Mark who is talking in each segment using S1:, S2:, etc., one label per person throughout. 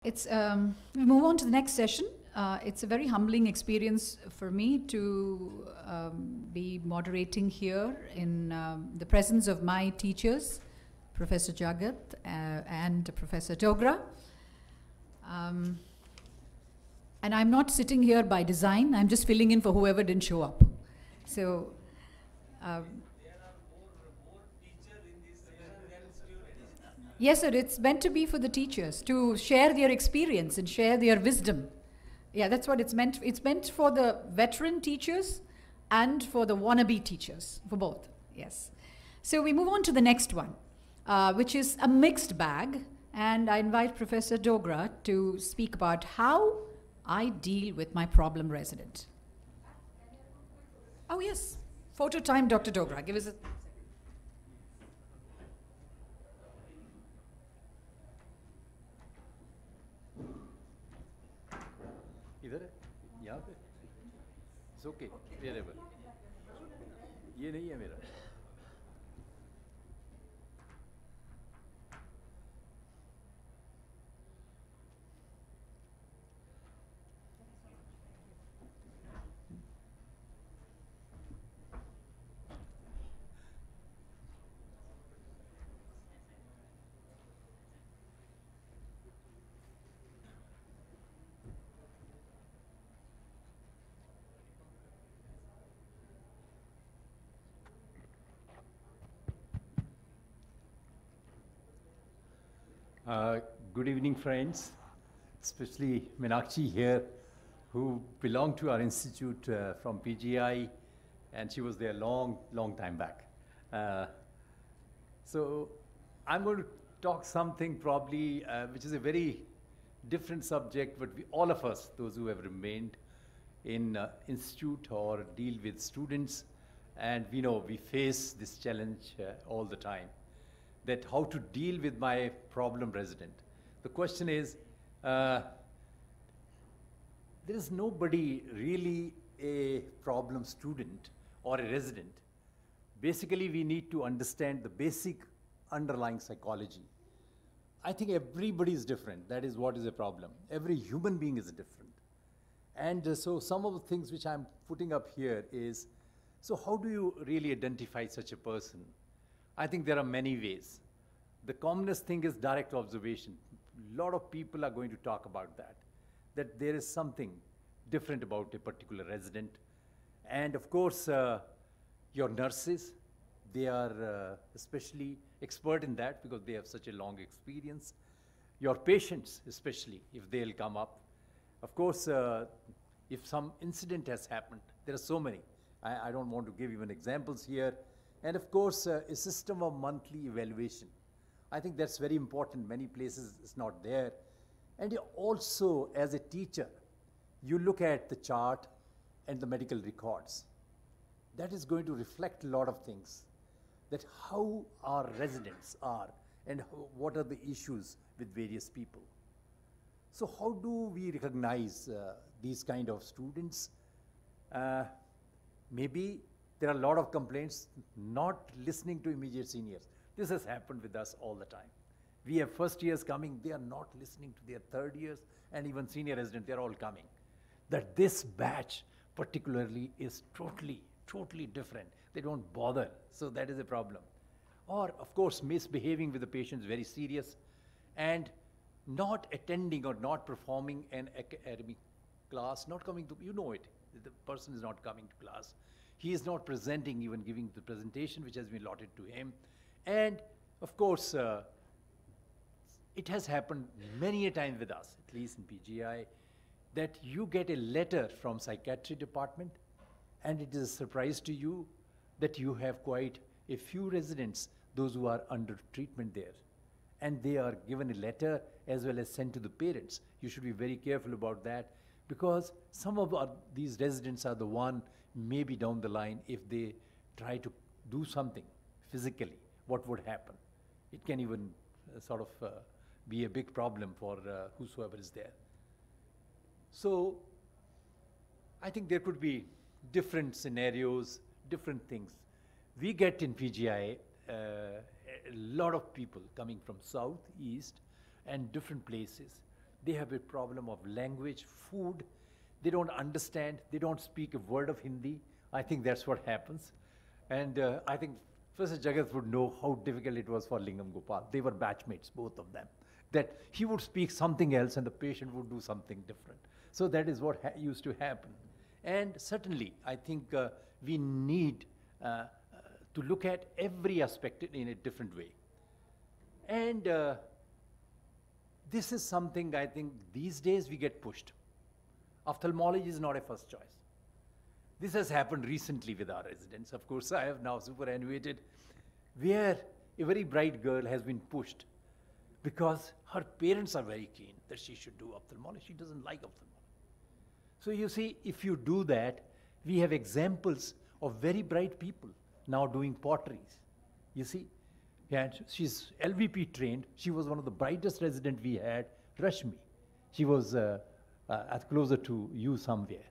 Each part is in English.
S1: We move on to the next session. It's a very humbling experience for me to be moderating here in the presence of my teachers, Professor Jagat and Professor Dogra. And I'm not sitting here by design. I'm just filling in for whoever didn't show up. So. Yes, sir, it's meant to be for the teachers, to share their experience and share their wisdom. Yeah, that's what it's meant. It's meant for the veteran teachers and for the wannabe teachers, for both, yes. So we move on to the next one, which is a mixed bag. And I invite Professor Dogra to speak about how I deal with my problem resident. Oh, yes. Photo time, Dr. Dogra. Give us a...
S2: इधर है यहाँ पे It's okay wherever ये नहीं है मेरा Good evening, friends, especially Meenakshi here, who belonged to our institute from PGI, and she was there long time back. So I'm going to talk something probably which is a very different subject, but all of us, those who have remained in institute or deal with students, and we know we face this challenge all the time, that how to deal with my problem resident. The question is, there is nobody really a problem student or a resident. Basically, we need to understand the basic underlying psychology. I think everybody is different. That is what is a problem. Every human being is different. And so some of the things which I'm putting up here is, so how do you really identify such a person? I think there are many ways. The commonest thing is direct observation. A lot of people are going to talk about that there is something different about a particular resident. And of course, your nurses, they are especially expert in that because they have such a long experience. Your patients, especially, if they'll come up. Of course, if some incident has happened, there are so many. I don't want to give even examples here. And of course, a system of monthly evaluation. I think that's very important. Many places it's not there. And also, as a teacher, you look at the chart and the medical records. That is going to reflect a lot of things, that how our residents are and what are the issues with various people. So how do we recognize these kind of students? Maybe there are a lot of complaints not listening to immediate seniors. This has happened with us all the time. We have first years coming, they are not listening to their third years, and even senior residents, they're all coming. That this batch particularly is totally different. They don't bother, so that is a problem. Or, of course, misbehaving with the patients, very serious, and not attending or not performing an academic class, not coming to, you know it, the person is not coming to class. He is not presenting, even giving the presentation which has been allotted to him. And of course, it has happened many a time with us, at least in PGI, that you get a letter from psychiatry department, and it is a surprise to you that you have quite a few residents, those who are under treatment there. And they are given a letter as well as sent to the parents. You should be very careful about that, because some of these residents are the one, maybe down the line, if they try to do something physically, what would happen? It can even sort of be a big problem for whosoever is there. So I think there could be different scenarios, different things. We get in PGI a lot of people coming from south, east, and different places. They have a problem of language, food. They don't understand. They don't speak a word of Hindi. I think that's what happens. And I think Professor Jagat would know how difficult it was for Lingam Gopal. They were batchmates, both of them. That he would speak something else and the patient would do something different. So that is what used to happen. And certainly, I think we need to look at every aspect in a different way. And this is something I think these days we get pushed. Ophthalmology is not a first choice. This has happened recently with our residents. Of course, I have now superannuated, where a very bright girl has been pushed because her parents are very keen that she should do ophthalmology. She doesn't like ophthalmology. So you see, if you do that, we have examples of very bright people now doing potteries. You see, and she's LVP trained. She was one of the brightest residents we had, Rashmi. She was closer to you somewhere.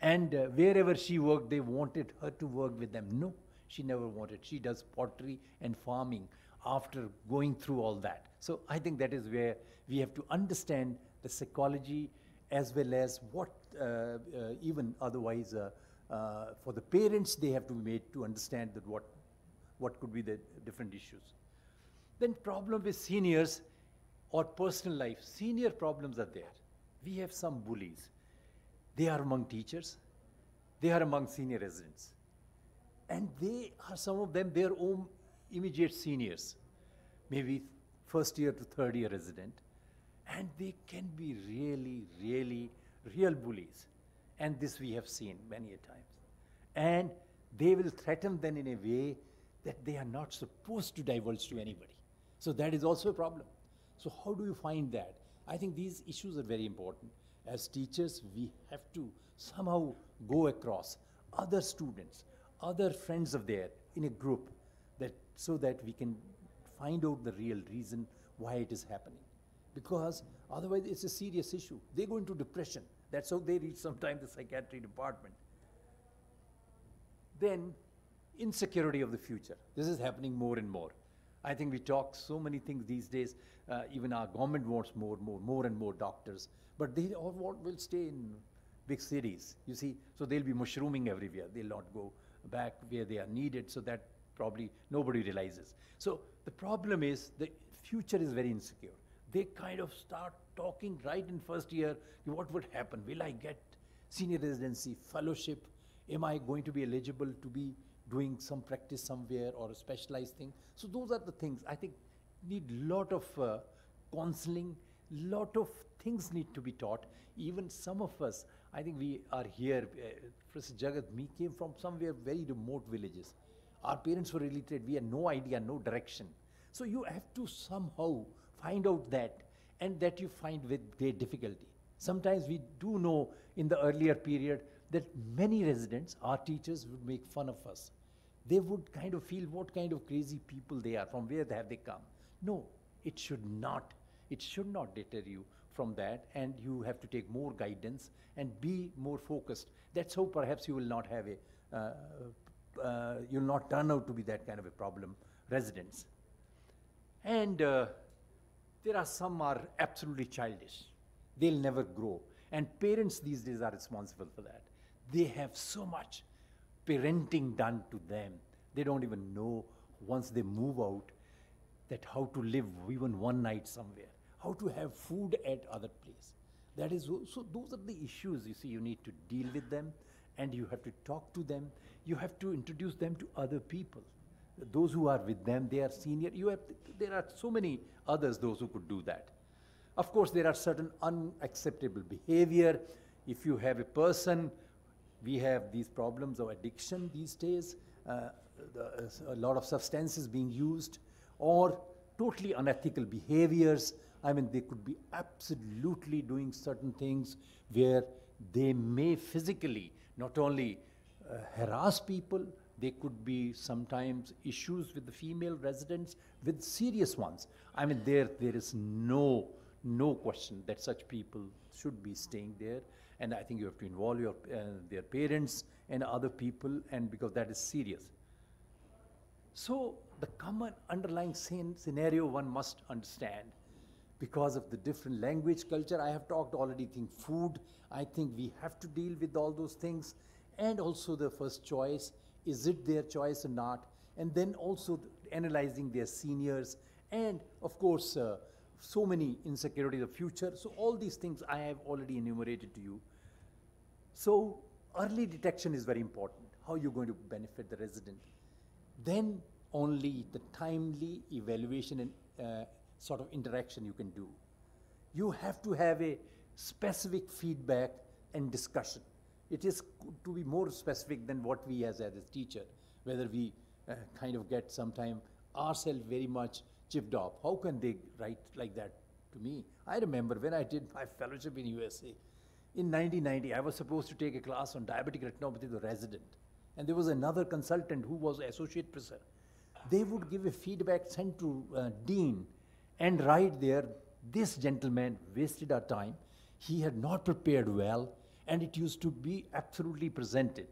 S2: And wherever she worked, they wanted her to work with them. No, she never wanted. She does pottery and farming after going through all that. So I think that is where we have to understand the psychology as well as what even otherwise for the parents they have to be made to understand that what could be the different issues. Then problem with seniors or personal life. Senior problems are there. We have some bullies. They are among teachers. They are among senior residents. And they are, some of them, their own immediate seniors, maybe first year to third year resident. And they can be really real bullies. And this we have seen many a times. And they will threaten them in a way that they are not supposed to divulge to anybody. So that is also a problem. So how do you find that? I think these issues are very important. As teachers, we have to somehow go across other students, other friends of theirs in a group, that so that we can find out the real reason why it is happening. Because otherwise it's a serious issue. They go into depression. That's how they reach sometimes the psychiatry department. Then insecurity of the future. This is happening more and more. I think we talk so many things these days. Even our government wants more and more doctors. But they all will stay in big cities, you see. So they'll be mushrooming everywhere. They'll not go back where they are needed, so that probably nobody realizes. So the problem is the future is very insecure. They kind of start talking right in first year, what would happen? Will I get senior residency, fellowship? Am I going to be eligible to be doing some practice somewhere or a specialized thing? So those are the things I think need lot of counseling, lot of things need to be taught. Even some of us, I think we are here, Professor Jagat, me came from somewhere very remote villages. Our parents were illiterate, we had no idea, no direction. So you have to somehow find out that, and that you find with great difficulty. Sometimes we do know in the earlier period that many residents, our teachers, would make fun of us. They would kind of feel what kind of crazy people they are, from where have they come. No, it should not deter you from that, and you have to take more guidance and be more focused. That's how perhaps you will not have you'll not turn out to be that kind of a problem residents. And there are some are absolutely childish. They'll never grow. And parents these days are responsible for that. They have so much parenting done to them. They don't even know once they move out that how to live even one night somewhere, how to have food at other place. That is, so those are the issues, you see, you need to deal with them, and you have to talk to them. You have to introduce them to other people. Those who are with them, they are senior. There are so many others, those who could do that. Of course, there are certain unacceptable behavior. If you have a person, we have these problems of addiction these days, a lot of substances being used, or totally unethical behaviors. I mean, they could be absolutely doing certain things where they may physically not only harass people, they could be sometimes issues with the female residents, with serious ones. I mean, there is no question that such people should be staying there. And I think you have to involve their parents and other people, and because that is serious. So the common underlying scenario one must understand, because of the different language, culture. I have talked already, think food. I think we have to deal with all those things. And also the first choice, is it their choice or not? And then also analyzing their seniors. And of course, so many insecurities of future. So all these things I have already enumerated to you. So early detection is very important. How you're going to benefit the resident. Then only the timely evaluation and sort of interaction you can do. You have to have a specific feedback and discussion. It is to be more specific than what we as a teacher, whether we kind of get sometime ourselves very much chipped off. How can they write like that to me? I remember when I did my fellowship in USA, in 1990, I was supposed to take a class on diabetic retinopathy to the resident. And there was another consultant who was associate professor. They would give a feedback sent to dean and write there, this gentleman wasted our time. He had not prepared well, and it used to be absolutely presented.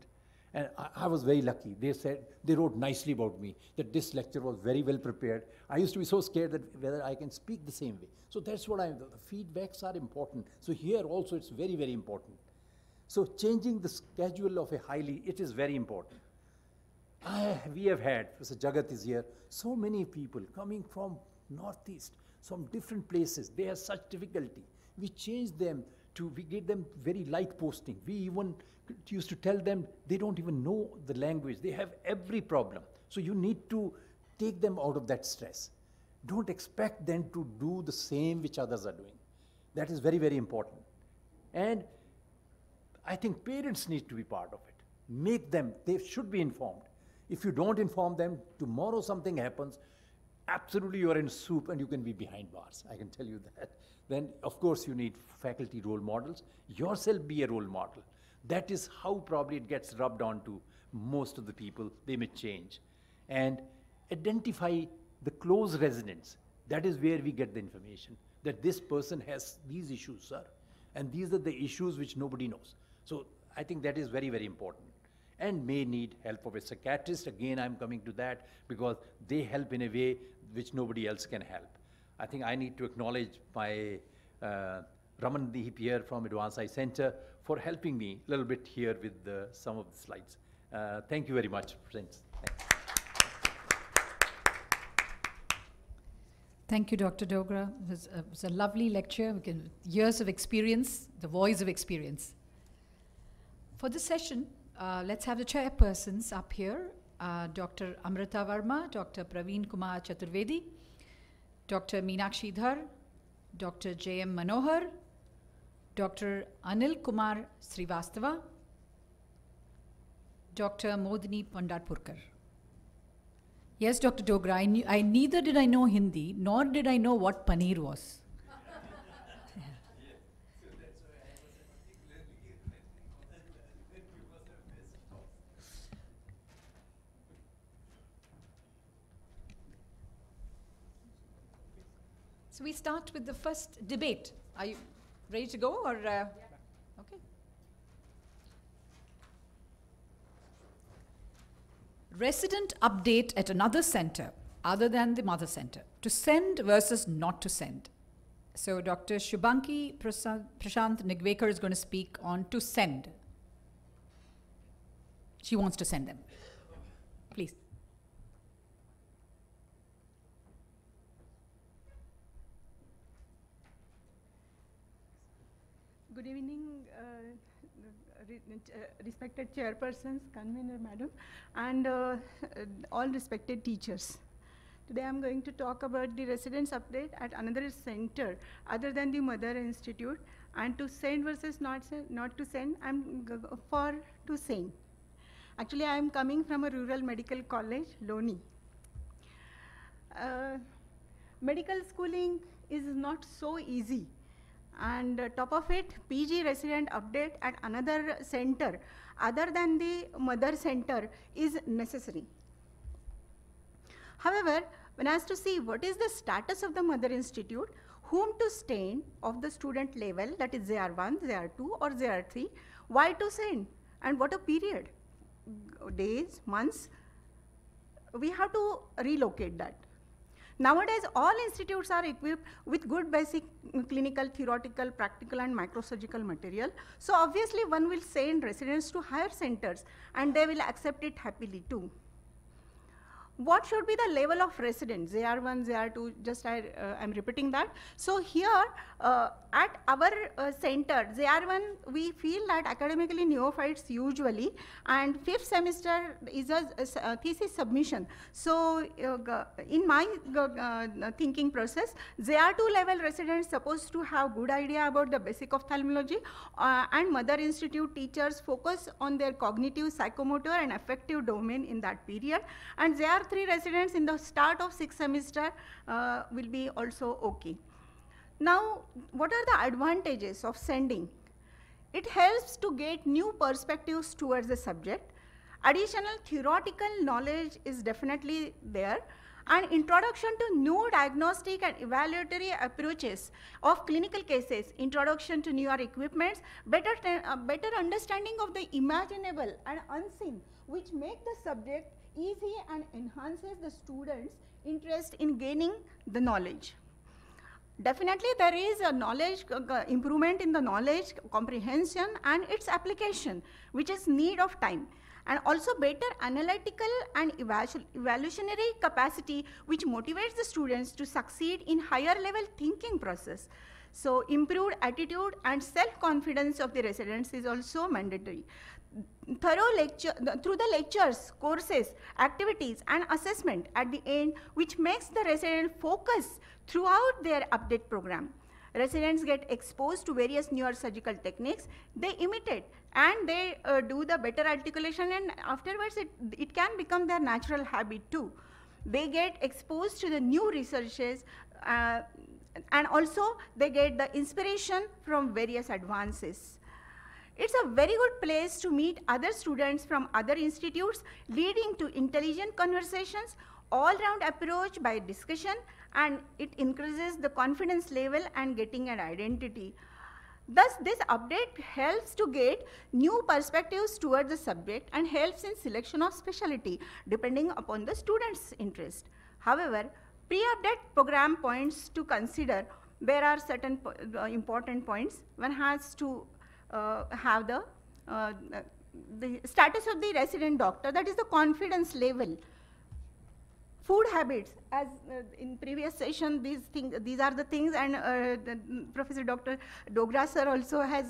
S2: And I was very lucky. They said, they wrote nicely about me, that this lecture was very well prepared. I used to be so scared that whether I can speak the same way. So that's what the feedbacks are important. So here also it's very, very important. So changing the schedule of it is very important. We have had, Professor Jagat is here, so many people coming from Northeast, from different places. They have such difficulty. We change them we get them very light posting. We even used to tell them they don't even know the language. They have every problem. So you need to take them out of that stress. Don't expect them to do the same which others are doing. That is very, very important. And I think parents need to be part of it. Make them, they should be informed. If you don't inform them, tomorrow something happens, absolutely you're in soup and you can be behind bars. I can tell you that. Then, of course, you need faculty role models. Yourself be a role model. That is how probably it gets rubbed onto most of the people. They may change. And identify the close residents. That is where we get the information, that this person has these issues, sir. And these are the issues which nobody knows. So I think that is very, very important. And may need help of a psychiatrist. Again, I'm coming to that because they help in a way which nobody else can help. I think I need to acknowledge my Ramandeep here from Advanced Eye Center for helping me a little bit here with some of the slides. Thank you very much, friends.
S1: Thank you, Dr. Dogra. It was a lovely lecture. Years of experience, the voice of experience. For this session, let's have the chairpersons up here, Dr. Amrita Verma, Dr. Praveen Kumar Chaturvedi, Dr. Meenakshi Dhar, Dr. J.M. Manohar, Dr. Anil Kumar Srivastava, Dr. Modini Pandarpurkar. Yes, Dr. Dogra, I neither did I know Hindi, nor did I know what paneer was. So we start with the first debate. Are you ready to go, or okay? Resident update at another center other than the mother center. To send versus not to send. So Dr. Shubhangi Prashant Nigvekar is going to speak on to send. She wants to send them. Please.
S3: Good evening, respected chairpersons, convener madam, and all respected teachers. Today I'm going to talk about the residence update at another center other than the Mother Institute, and to send versus not to send, I'm for to send. Actually, I am coming from a rural medical college, Loni. Medical schooling is not so easy. And top of it, PG resident update at another center other than the mother center is necessary. However, when asked to see what is the status of the Mother Institute, whom to send of the student level, that is ZR1, ZR2 or ZR3, why to send and what a period, days, months, we have to relocate that. Nowadays, all institutes are equipped with good basic clinical, theoretical, practical, and microsurgical material. So obviously, one will send residents to higher centers, and they will accept it happily too. What should be the level of residents, JR1, JR2, just I'm repeating that. So here at our center, JR1, we feel that academically neophytes usually, and 5th semester is a thesis submission. So in my thinking process, JR2 level residents supposed to have good idea about the basic ophthalmology, and Mother Institute teachers focus on their cognitive, psychomotor, and affective domain in that period. And JR3 residents in the start of 6th semester will be also okay. Now, what are the advantages of sending? It helps to get new perspectives towards the subject. Additional theoretical knowledge is definitely there, and introduction to new diagnostic and evaluatory approaches of clinical cases, introduction to newer equipments, better understanding of the imaginable and unseen, which make the subject easy and enhances the students' interest in gaining the knowledge. Definitely there is a knowledge improvement in the knowledge comprehension and its application, which is need of time, and also better analytical and evaluationary capacity, which motivates the students to succeed in higher level thinking process. So improved attitude and self-confidence of the residents is also mandatory. Through the lectures, courses, activities, and assessment at the end, which makes the resident focus throughout their update program. Residents get exposed to various neurosurgical techniques, they imitate, and they do the better articulation, and afterwards it can become their natural habit too. They get exposed to the new researches, and also they get the inspiration from various advances. It's a very good place to meet other students from other institutes, leading to intelligent conversations, all-round approach by discussion, and it increases the confidence level and getting an identity. Thus, this update helps to get new perspectives towards the subject and helps in selection of specialty, depending upon the student's interest. However, pre-update program points to consider. There are certain important points. One has to have the status of the resident doctor, that is the confidence level. Food habits, as in previous session, these are the things, and Professor Dr. Dogra sir also has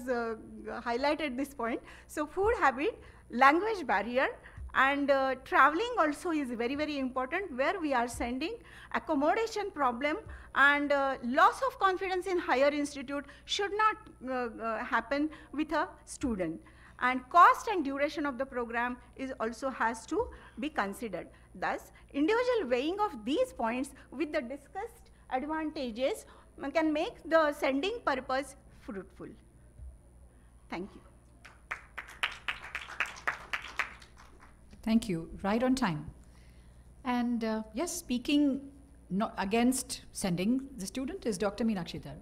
S3: highlighted this point. So food habit, language barrier, and traveling also is very, very important, where we are sending. Accommodation problem and loss of confidence in higher institute should not happen with a student. And cost and duration of the program also has to be considered. Thus, individual weighing of these points with the discussed advantages can make the sending purpose fruitful. Thank you.
S1: Thank you. Right on time. And yes, speaking not against sending the student is Dr. Meenakshi Dhar.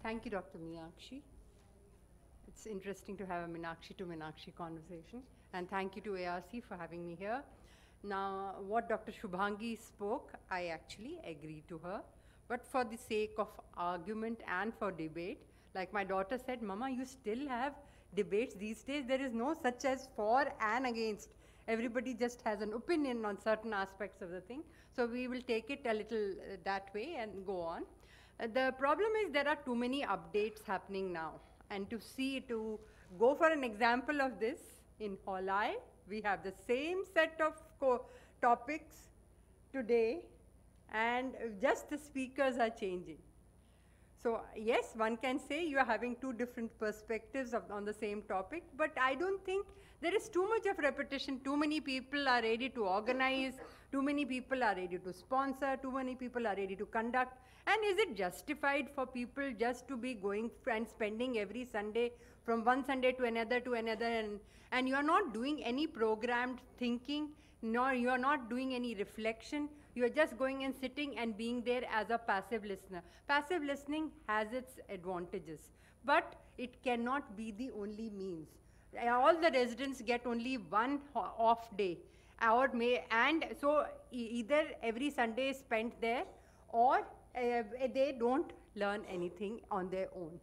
S4: Thank you, Dr. Meenakshi. It's interesting to have a Meenakshi to Meenakshi conversation. And thank you to ARC for having me here. Now, what Dr. Shubhangi spoke, I actually agree to her. But for the sake of argument and for debate, like my daughter said, Mama, you still have debates these days. There is no such as for and against. Everybody just has an opinion on certain aspects of the thing. So we will take it a little that way and go on. The problem is there are too many updates happening now. And to go for an example of this, in Hall I, we have the same set of topics today, and just the speakers are changing. So yes, one can say you are having two different perspectives on the same topic, but I don't think there is too much of repetition. Too many people are ready to organize, too many people are ready to sponsor, too many people are ready to conduct. And is it justified for people just to be going and spending every Sunday from one Sunday to another, and you are not doing any programmed thinking, nor you are not doing any reflection. You are just going and sitting and being there as a passive listener. Passive listening has its advantages, but it cannot be the only means. All the residents get only one off day, and so either every Sunday is spent there, or they don't learn anything on their own.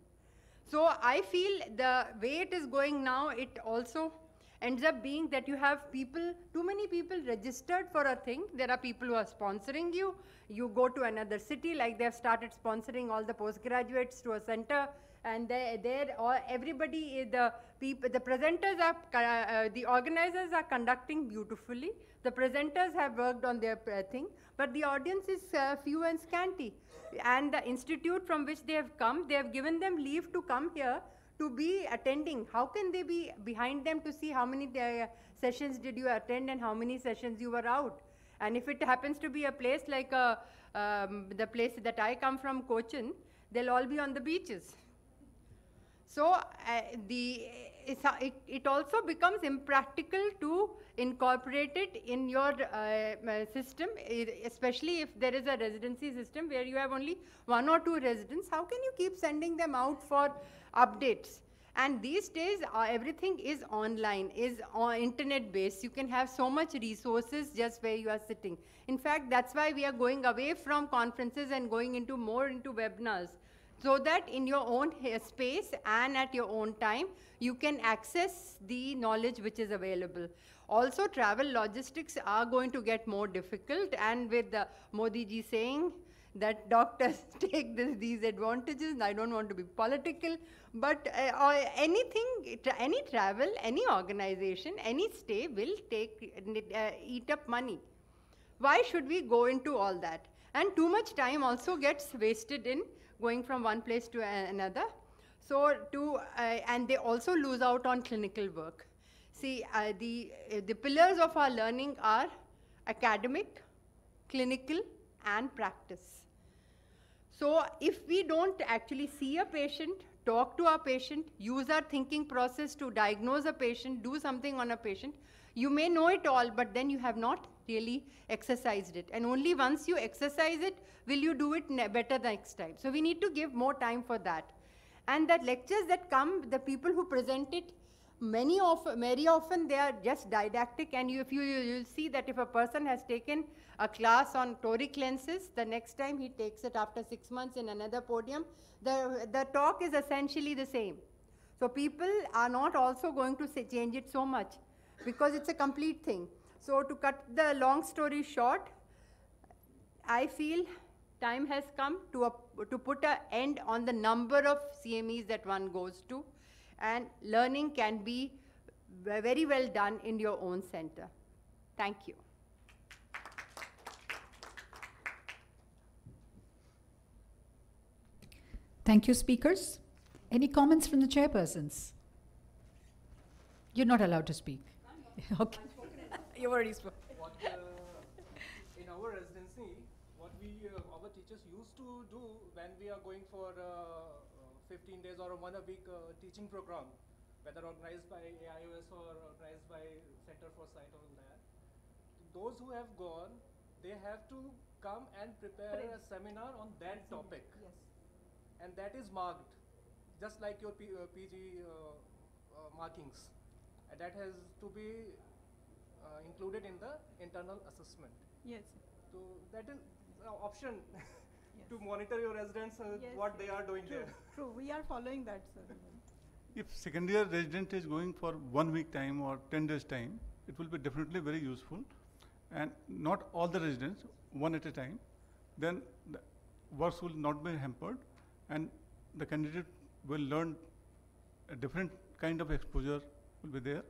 S4: So I feel the way it is going now, it also ends up being that you have people, too many people registered for a thing. There are people who are sponsoring you. You go to another city, like they have started sponsoring all the postgraduates to a center, and everybody, the presenters are, the organizers are conducting beautifully. The presenters have worked on their thing, but the audience is few and scanty. And the institute from which they have come, they have given them leave to come here to be attending. How can they be behind them to see how many sessions did you attend and how many sessions you were out? And if it happens to be a place like the place that I come from, Cochin, they'll all be on the beaches. So it also becomes impractical to incorporate it in your system, especially if there is a residency system where you have only 1 or 2 residents. How can you keep sending them out for updates? And these days, everything is online, is internet based. You can have so much resources just where you are sitting. In fact, that's why we are going away from conferences and going into more into webinars, so that in your own space and at your own time, you can access the knowledge which is available. Also, travel logistics are going to get more difficult, and with Modi ji saying that doctors take these advantages, I don't want to be political, but any travel, any organization, any stay will eat up money. Why should we go into all that? And too much time also gets wasted in going from one place to another. So and they also lose out on clinical work. See, the pillars of our learning are academic, clinical, and practice. So if we don't actually see a patient, talk to our patient, use our thinking process to diagnose a patient, do something on a patient, you may know it all, but then you have not really exercised it. And only once you exercise it, will you do it better next time. So we need to give more time for that. And the lectures that come, the people who present it, very often they are just didactic, and you'll see that if a person has taken a class on toric lenses, the next time he takes it after 6 months in another podium, the talk is essentially the same. So people are not also going to change it so much, because it's a complete thing. So to cut the long story short, I feel time has come to put an end on the number of CMEs that one goes to, and learning can be very well done in your own center. Thank you.
S1: Thank you, speakers. Any comments from the chairpersons? You're not allowed to speak. Okay. You already spoke.
S5: In our residency, what our teachers used to do when we are going for 15 days or a 1 week teaching program, whether organized by AIOS or organized by Center for Sight or that, those who have gone, they have to come and prepare a seminar on that topic. Yes. And that is marked, just like your PG markings. And that has to be included in the internal assessment.
S3: Yes.
S5: So that is an option to monitor your residents, what they are doing there.
S3: True, we are following that, sir.
S6: If second year resident is going for 1 week time or 10 days time, it will be definitely very useful. And not all the residents, one at a time, then the works will not be hampered, and the candidate will learn a different kind of exposure will be there,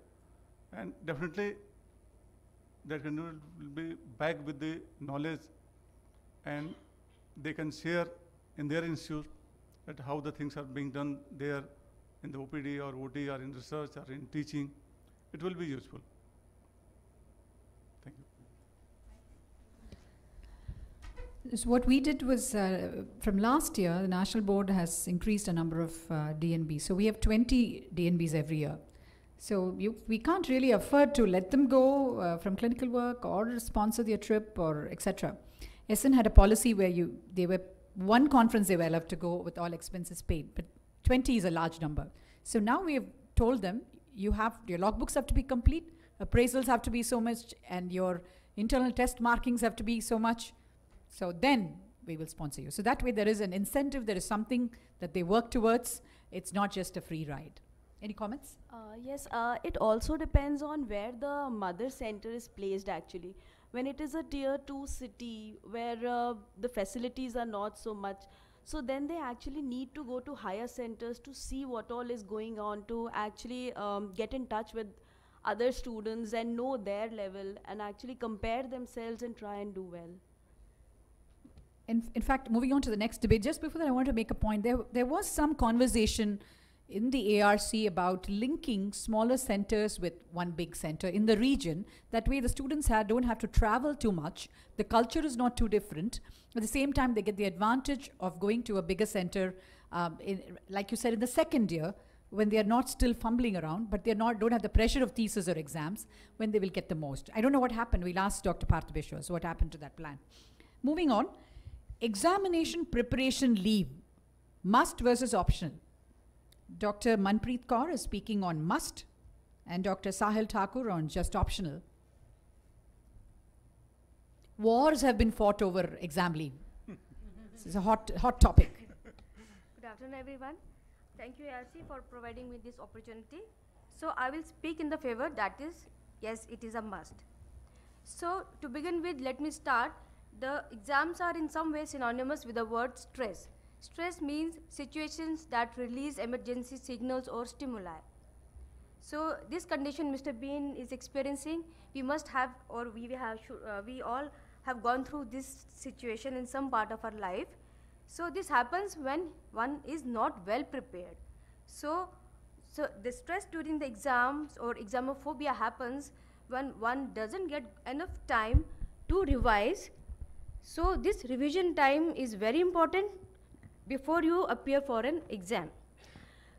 S6: and definitely that candidate will be back with the knowledge, and they can share in their institute at how the things are being done there in the OPD or OT or in research or in teaching. It will be useful. Thank you.
S1: So what we did was, from last year, the National Board has increased the number of DNBs. So we have 20 DNBs every year. So we can't really afford to let them go from clinical work or sponsor their trip or etc. SN had a policy where they were one conference they were allowed to go with all expenses paid, but 20 is a large number. So now we have told them, your logbooks have to be complete, appraisals have to be so much, and your internal test markings have to be so much. So then we will sponsor you. So that way there is an incentive, there is something that they work towards. It's not just a free ride. Any comments?
S7: Yes, it also depends on where the mother center is placed actually. When it is a tier 2 city where the facilities are not so much, so then they actually need to go to higher centers to see what all is going on, to actually get in touch with other students and know their level and actually compare themselves and try and do well.
S1: In fact, moving on to the next debate, just before that, I want to make a point. There was some conversation in the ARC about linking smaller centers with one big center in the region. That way the students don't have to travel too much. The culture is not too different. At the same time, they get the advantage of going to a bigger center, like you said, in the second year, when they are not still fumbling around, but they don't have the pressure of thesis or exams, when they will get the most. I don't know what happened. We'll ask Dr. Partha Biswas what happened to that plan. Moving on, examination preparation leave, must versus optional. Dr. Manpreet Kaur is speaking on must, and Dr. Sahil Thakur on just optional. Wars have been fought over exam leave. This is a hot topic.
S8: Good afternoon, everyone. Thank you, ARC, for providing me this opportunity. So I will speak in the favor, that is, yes, it is a must. So to begin with, let me start. The exams are in some way synonymous with the word stress. Stress means situations that release emergency signals or stimuli. So this condition Mr. Bean is experiencing, we must have, or we all have gone through this situation in some part of our life. So this happens when one is not well prepared. So the stress during the exams or examophobia happens when one doesn't get enough time to revise. So this revision time is very important before you appear for an exam.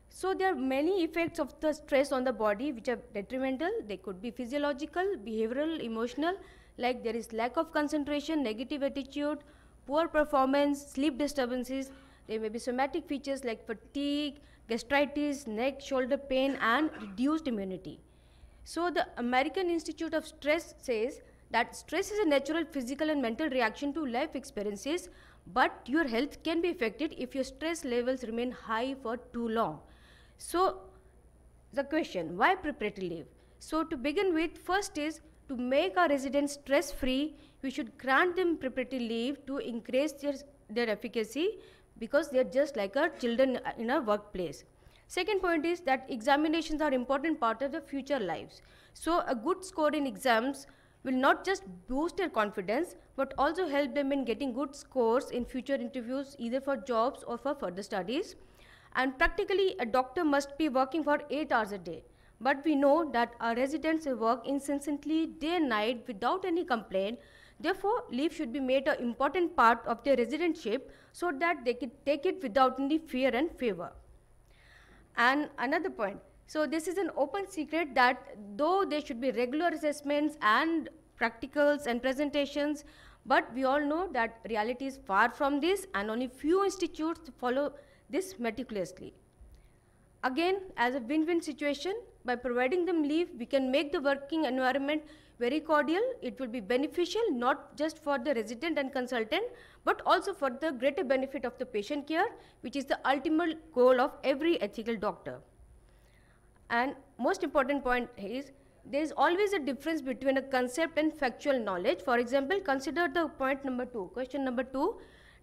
S8: So there are many effects of the stress on the body which are detrimental. They could be physiological, behavioral, emotional, like there is lack of concentration, negative attitude, poor performance, sleep disturbances. There may be somatic features like fatigue, gastritis, neck, shoulder pain, and reduced immunity. So the American Institute of Stress says that stress is a natural physical and mental reaction to life experiences, but your health can be affected if your stress levels remain high for too long. So the question, why preparatory leave? So to begin with, first is to make our residents stress-free, we should grant them preparatory leave to increase their efficacy, because they are just like our children in a workplace. Second point is that examinations are important part of the future lives. So a good score in exams will not just boost their confidence, but also help them in getting good scores in future interviews, either for jobs or for further studies. And practically, a doctor must be working for 8 hours a day. But we know that our residents work incessantly day and night without any complaint. Therefore, leave should be made an important part of their residentship so that they can take it without any fear and favor. And another point, so this is an open secret that though there should be regular assessments and practicals and presentations, but we all know that reality is far from this, and only few institutes follow this meticulously. Again, as a win-win situation, by providing them leave, we can make the working environment very cordial. It will be beneficial not just for the resident and consultant, but also for the greater benefit of the patient care, which is the ultimate goal of every ethical doctor. And most important point is, there is always a difference between a concept and factual knowledge. For example, consider the point number 2, question number 2,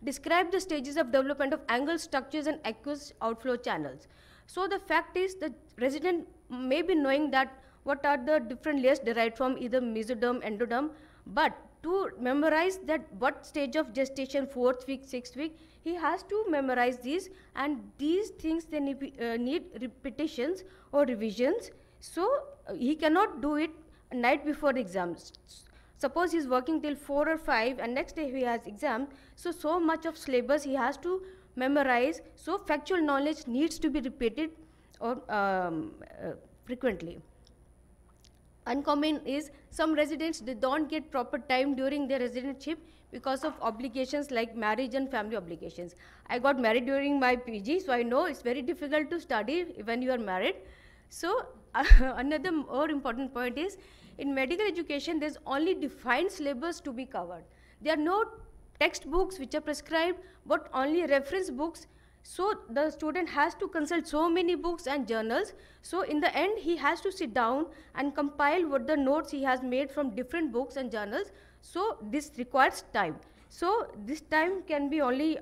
S8: describe the stages of development of angle structures and aqueous outflow channels. So the fact is, the resident may be knowing that what are the different layers derived from either mesoderm, endoderm, but to memorize that what stage of gestation, 4th week, 6th week, he has to memorize these, and these things then need repetitions or revisions. So he cannot do it night before the exams. Suppose he's working till 4 or 5 and next day he has exam, so much of syllabus he has to memorize, so factual knowledge needs to be repeated or frequently. Uncommon is some residents, they don't get proper time during their residentship because of obligations like marriage and family obligations. I got married during my PG, so I know it's very difficult to study when you are married. So another more important point is, in medical education, there's only defined syllabus to be covered. There are no textbooks which are prescribed, but only reference books. So the student has to consult so many books and journals. So in the end, he has to sit down and compile what the notes he has made from different books and journals. So this requires time. So this time can be only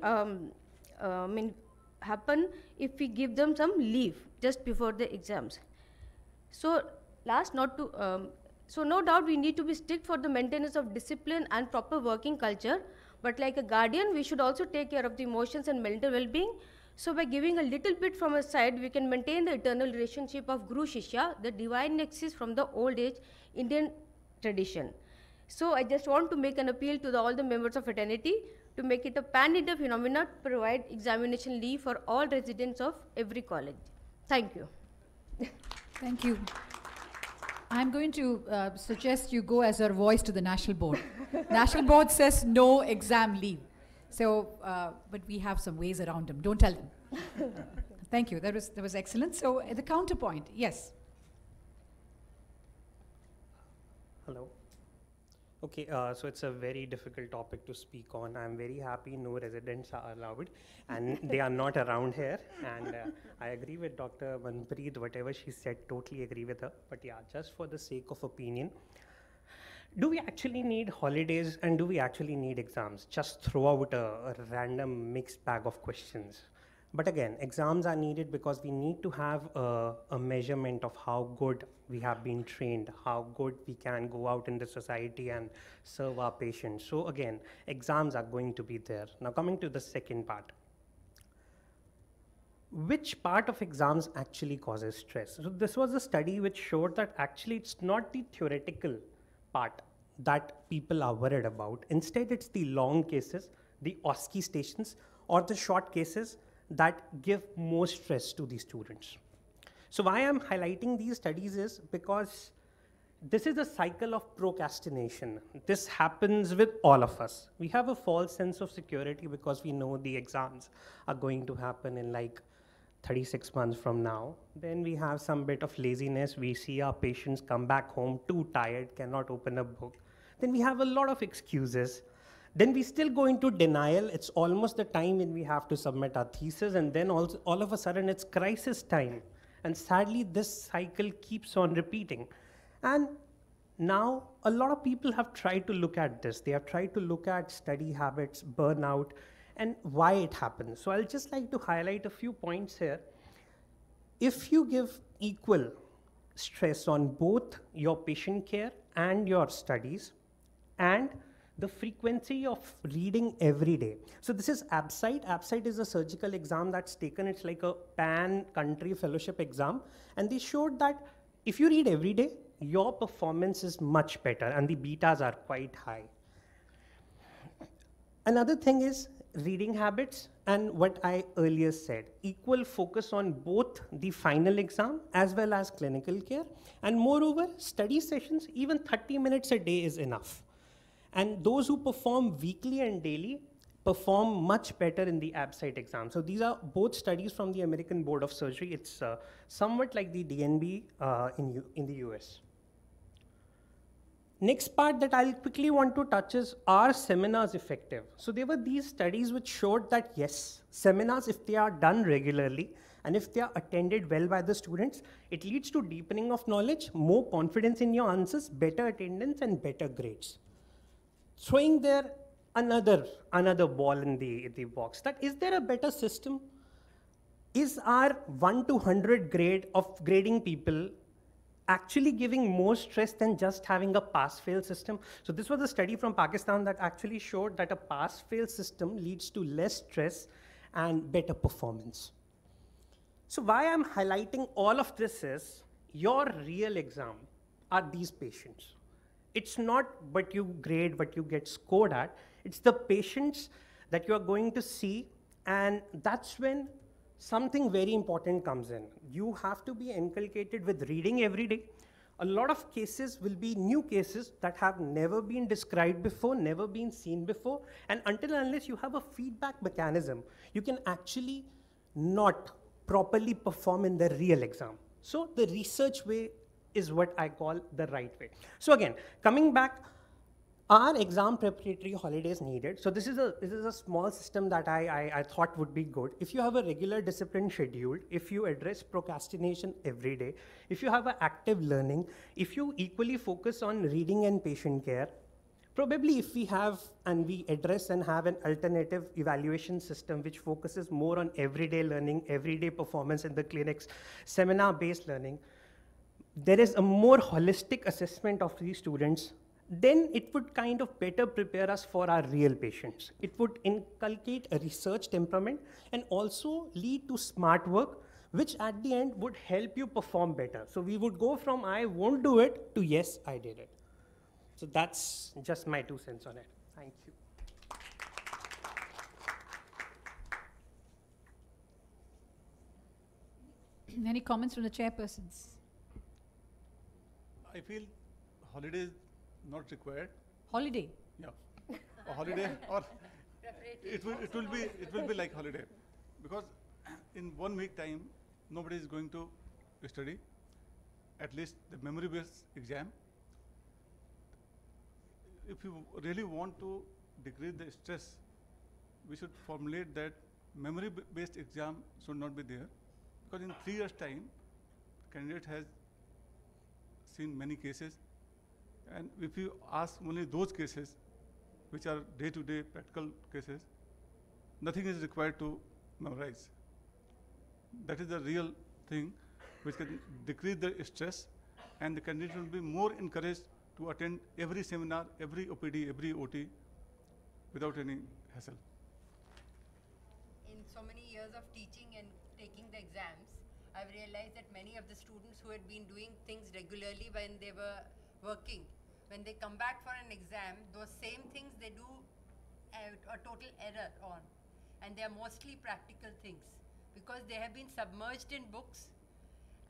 S8: happen if we give them some leave just before the exams. So so no doubt we need to be strict for the maintenance of discipline and proper working culture. But like a guardian, we should also take care of the emotions and mental well-being. So by giving a little bit from our side, we can maintain the eternal relationship of Guru Shishya, the divine nexus from the old age Indian tradition. So I just want to make an appeal to all the members of fraternity to make it a pan-India phenomenon to provide examination leave for all residents of every college. Thank you.
S1: Thank you. I'm going to suggest you go as our voice to the National Board. National Board says no exam leave. So, but we have some ways around them. Don't tell them. Thank you. That was excellent. So, the counterpoint, yes.
S9: Hello. Okay, so it's a very difficult topic to speak on. I'm very happy no residents are allowed, and they are not around here. And I agree with Dr. Manpreet, whatever she said, totally agree with her. But yeah, just for the sake of opinion, do we actually need holidays and do we actually need exams? Just throw out a random mixed bag of questions. But again, exams are needed because we need to have a measurement of how good we have been trained, how good we can go out in the society and serve our patients. So again, exams are going to be there. Now coming to the second part. Which part of exams actually causes stress? So this was a study which showed that actually it's not the theoretical part that people are worried about. Instead, it's the long cases, the OSCE stations, or the short cases that give more stress to the students. So why I'm highlighting these studies is because this is a cycle of procrastination. This happens with all of us. We have a false sense of security because we know the exams are going to happen in like 36 months from now. Then we have some bit of laziness. We see our patients come back home too tired, cannot open a book. Then we have a lot of excuses. Then we still go into denial. It's almost the time when we have to submit our thesis, and then all of a sudden it's crisis time. And sadly, this cycle keeps on repeating. And now a lot of people have tried to look at this. They have tried to look at study habits, burnout, and why it happens. So I'll just like to highlight a few points here. If you give equal stress on both your patient care and your studies, and the frequency of reading every day. So this is ABSITE. ABSITE is a surgical exam that's taken. It's like a pan-country fellowship exam. And they showed that if you read every day, your performance is much better and the betas are quite high. Another thing is reading habits and what I earlier said, equal focus on both the final exam as well as clinical care. And moreover, study sessions, even 30 minutes a day is enough. And those who perform weekly and daily perform much better in the ABSITE exam. So these are both studies from the American Board of Surgery. It's somewhat like the DNB in the US. Next part that I'll quickly want to touch is, are seminars effective? So there were these studies which showed that yes, seminars, if they are done regularly and if they are attended well by the students, it leads to deepening of knowledge, more confidence in your answers, better attendance and better grades. Throwing there another ball in the box, that is there a better system? Is our 1 to 100 grade of grading people actually giving more stress than just having a pass-fail system? So this was a study from Pakistan that actually showed that a pass-fail system leads to less stress and better performance. So why I'm highlighting all of this is, your real exam are these patients. It's not what you grade, what you get scored at. It's the patients that you are going to see, and that's when something very important comes in. You have to be inculcated with reading every day. A lot of cases will be new cases that have never been described before, never been seen before, and until and unless you have a feedback mechanism, you can actually not properly perform in the real exam. So the research way is what I call the right way. So again, coming back, are exam preparatory holidays needed? So this is a small system that I thought would be good. If you have a regular discipline scheduled, if you address procrastination every day, if you have an active learning, if you equally focus on reading and patient care, probably if we have and we address and have an alternative evaluation system which focuses more on everyday learning, everyday performance in the clinics, seminar-based learning, there is a more holistic assessment of these students, then it would kind of better prepare us for our real patients. It would inculcate a research temperament and also lead to smart work, which at the end would help you perform better. So we would go from I won't do it to yes, I did it. So that's just my 2 cents on it. Thank you.
S1: Any comments from the chairpersons?
S6: I feel holiday is not required.
S1: Holiday?
S6: Yeah, a holiday, or it will be like holiday, because in 1 week time nobody is going to study, at least the memory-based exam. If you really want to decrease the stress, we should formulate that memory-based exam should not be there, because in 3 years' time, candidate has seen many cases, and if you ask only those cases, which are day-to-day practical cases, nothing is required to memorize. That is the real thing which can decrease the stress, and the candidate will be more encouraged to attend every seminar, every OPD, every OT without any hassle.
S4: In so many years of teaching and taking the exams, I've realized that many of the students who had been doing things regularly when they were working, when they come back for an exam, those same things they do a total error on. And they are mostly practical things, because they have been submerged in books,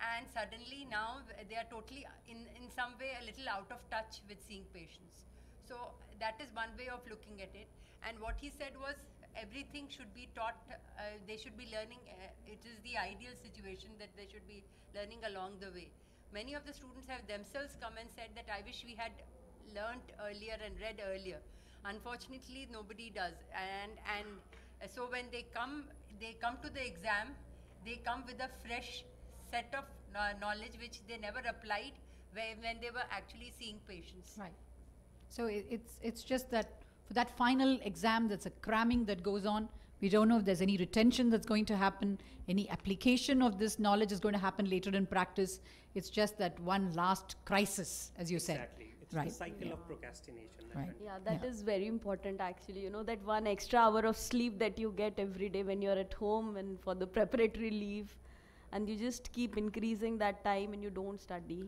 S4: and suddenly now they are totally in some way a little out of touch with seeing patients. So that is one way of looking at it. And what he said was everything should be taught, they should be learning, it is the ideal situation that they should be learning along the way. Many of the students have themselves come and said that I wish we had learnt earlier and read earlier. Unfortunately, nobody does. And so when they come to the exam, they come with a fresh set of knowledge which they never applied when they were actually seeing patients.
S1: Right. So it's just that for that final exam, that's a cramming that goes on. We don't know if there's any retention that's going to happen, any application of this knowledge is going to happen later in practice. It's just that one last crisis, as you said.
S9: Exactly. It's
S1: right.
S9: the cycle of procrastination.
S1: Right.
S7: Yeah, that is very important actually. You know, that 1 extra hour of sleep that you get every day when you're at home and for the preparatory leave, and you just keep increasing that time and you don't study.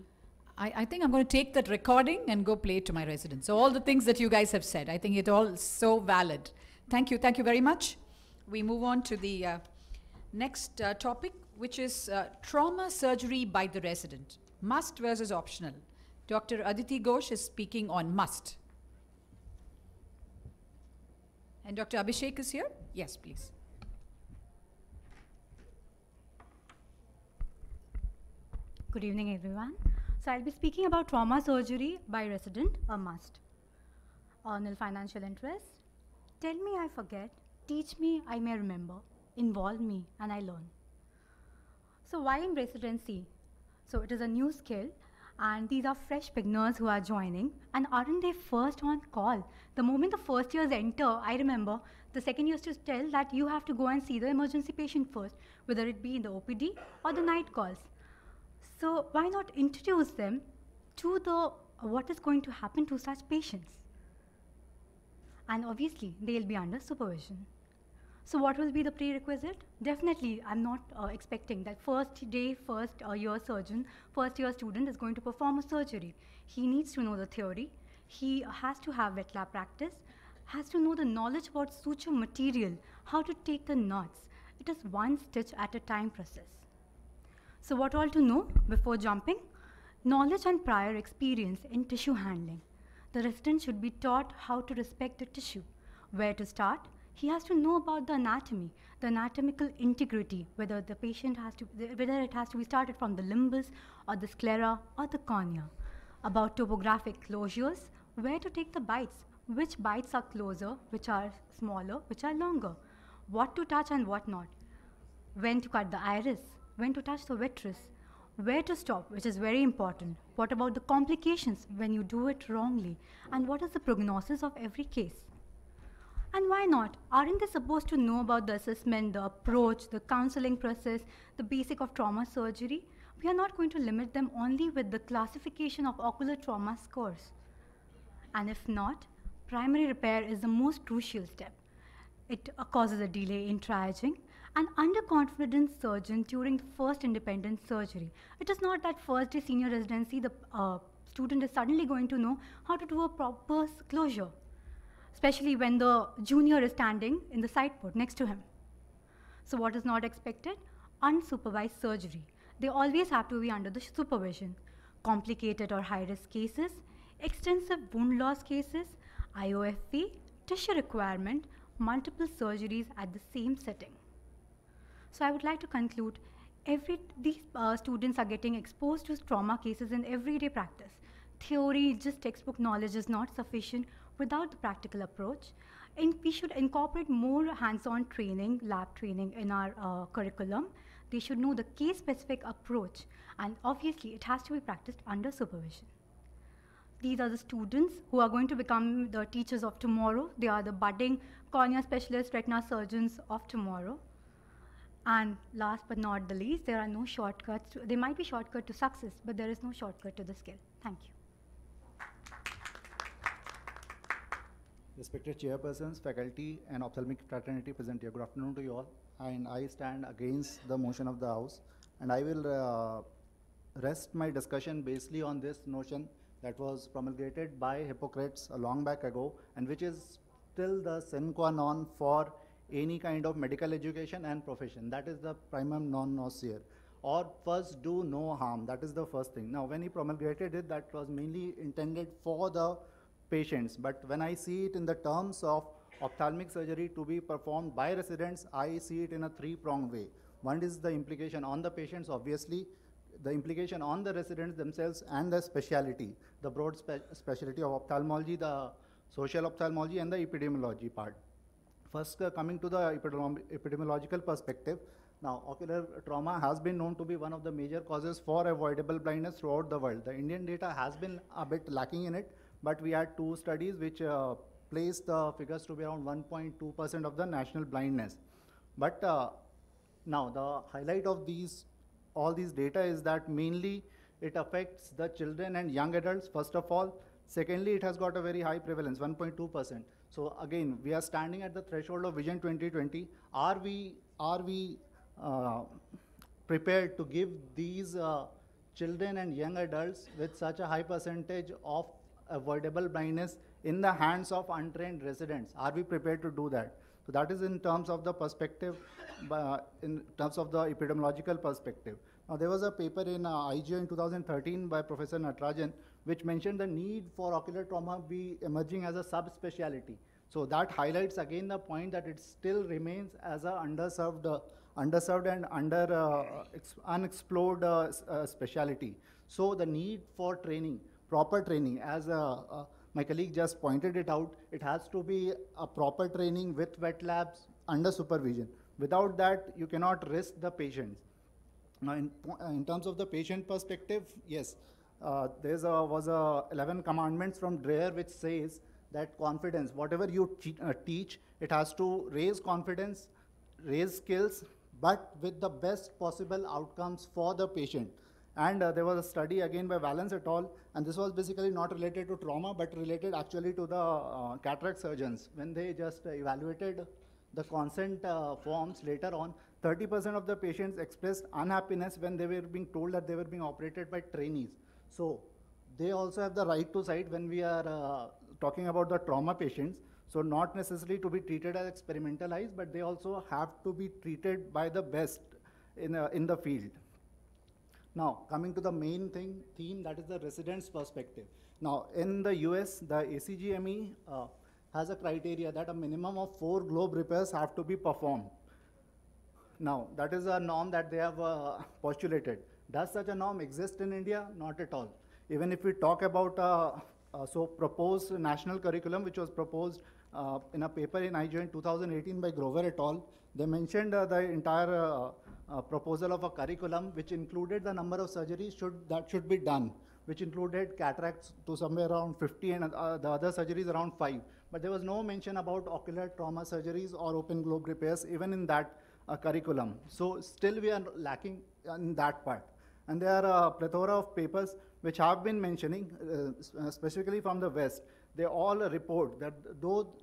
S1: I think I'm going to take that recording and go play it to my residents. So all the things that you guys have said, I think it all so valid. Thank you very much. We move on to the next topic, which is trauma surgery by the resident. Must versus optional. Dr. Aditi Ghosh is speaking on must. And Dr. Abhishek is here? Yes, please.
S10: Good evening, everyone. So I'll be speaking about trauma surgery by resident, a must. Nil financial interest. Tell me I forget. Teach me I may remember. Involve me and I learn. So why in residency? So it is a new skill, and these are fresh beginners who are joining, and aren't they first on call? The moment the first years enter, I remember the second years to tell that you have to go and see the emergency patient first, whether it be in the OPD or the night calls. So why not introduce them to what is going to happen to such patients? And obviously, they'll be under supervision. So what will be the prerequisite? Definitely, I'm not expecting that first day, first year surgeon, first year student is going to perform a surgery. He needs to know the theory. He has to have wet lab practice, has to know the knowledge about suture material, how to take the knots. It is one stitch at a time process. So what all to know before jumping? Knowledge and prior experience in tissue handling. The resident should be taught how to respect the tissue, where to start. He has to know about the anatomy, the anatomical integrity, whether the patient has to, whether it has to be started from the limbus or the sclera or the cornea, about topographic closures, where to take the bites, which bites are closer, which are smaller, which are longer, what to touch and what not, when to cut the iris, when to touch the vitreous, where to stop, which is very important, what about the complications when you do it wrongly, and what is the prognosis of every case. And why not? Aren't they supposed to know about the assessment, the approach, the counseling process, the basic of trauma surgery? We are not going to limit them only with the classification of ocular trauma scores. And if not, primary repair is the most crucial step. It causes a delay in triaging. An underconfident surgeon during the first independent surgery. It is not that first day senior residency, the student is suddenly going to know how to do a proper closure, especially when the junior is standing in the side port next to him. So what is not expected? Unsupervised surgery. They always have to be under the supervision. Complicated or high-risk cases, extensive wound loss cases, IOFP, tissue requirement, multiple surgeries at the same setting. So I would like to conclude, these students are getting exposed to trauma cases in everyday practice. Theory, just textbook knowledge is not sufficient without the practical approach. And we should incorporate more hands-on training, lab training in our curriculum. They should know the case-specific approach, and obviously it has to be practiced under supervision. These are the students who are going to become the teachers of tomorrow. They are the budding cornea specialists, retina surgeons of tomorrow. And last but not the least, there are no shortcuts. There might be shortcut to success, but there is no shortcut to the skill. Thank you.
S11: Respected chairpersons, faculty, and ophthalmic fraternity present here, good afternoon to you all. And I stand against the motion of the House. And I will rest my discussion basically on this notion that was promulgated by Hippocrates a long back ago, and which is still the sine qua non for any kind of medical education and profession. That is the primum non nocere, or first do no harm. That is the first thing. Now, when he promulgated it, that was mainly intended for the patients. But when I see it in the terms of ophthalmic surgery to be performed by residents, I see it in a three-pronged way. One is the implication on the patients, obviously, the implication on the residents themselves, and the speciality, the broad specialty of ophthalmology, the social ophthalmology, and the epidemiology part. First, coming to the epidemiological perspective, now ocular trauma has been known to be one of the major causes for avoidable blindness throughout the world. The Indian data has been a bit lacking in it, but we had two studies which placed the figures to be around 1.2% of the national blindness. But now the highlight of all these data is that mainly it affects the children and young adults, first of all. Secondly, it has got a very high prevalence, 1.2%. So again, we are standing at the threshold of Vision 2020. Are we prepared to give these children and young adults with such a high percentage of avoidable blindness in the hands of untrained residents? Are we prepared to do that? So that is in terms of the perspective, in terms of the epidemiological perspective. Now, there was a paper in IGO in 2013 by Professor Natarajan, which mentioned the need for ocular trauma be emerging as a subspecialty. So that highlights again the point that it still remains as a underserved and unexplored specialty. So the need for training, proper training, as my colleague just pointed it out, it has to be a proper training with wet labs under supervision. Without that, you cannot risk the patients. Now, in terms of the patient perspective, yes, there was 11 commandments from Dreyer which says that confidence, whatever you teach, it has to raise confidence, raise skills, but with the best possible outcomes for the patient. And there was a study again by Valence et al., and this was basically not related to trauma, but related actually to the cataract surgeons. When they just evaluated the consent forms later on, 30% of the patients expressed unhappiness when they were being told that they were being operated by trainees. So they also have the right to cite when we are talking about the trauma patients. So not necessarily to be treated as experimental eyes, but they also have to be treated by the best in the field. Now, coming to the main theme, that is the resident's perspective. Now, in the US, the ACGME has a criteria that a minimum of 4 globe repairs have to be performed. Now, that is a norm that they have postulated. Does such a norm exist in India? Not at all. Even if we talk about proposed national curriculum, which was proposed in a paper in IJO in 2018 by Grover et al., they mentioned the entire proposal of a curriculum which included the number of surgeries that should be done, which included cataracts to somewhere around 50 and the other surgeries around 5. But there was no mention about ocular trauma surgeries or open globe repairs even in that curriculum. So still we are lacking in that part. And there are a plethora of papers which have been mentioning, specifically from the West. They all report that though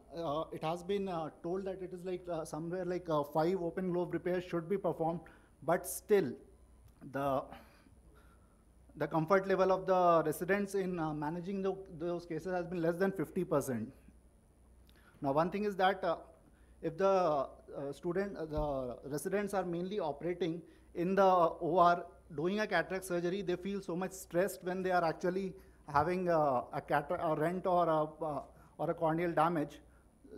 S11: it has been told that it is like somewhere like 5 open globe repairs should be performed, but still the comfort level of the residents in managing those cases has been less than 50%. Now, one thing is that if the the residents are mainly operating in the OR doing a cataract surgery, they feel so much stressed when they are actually having a rent or a corneal damage.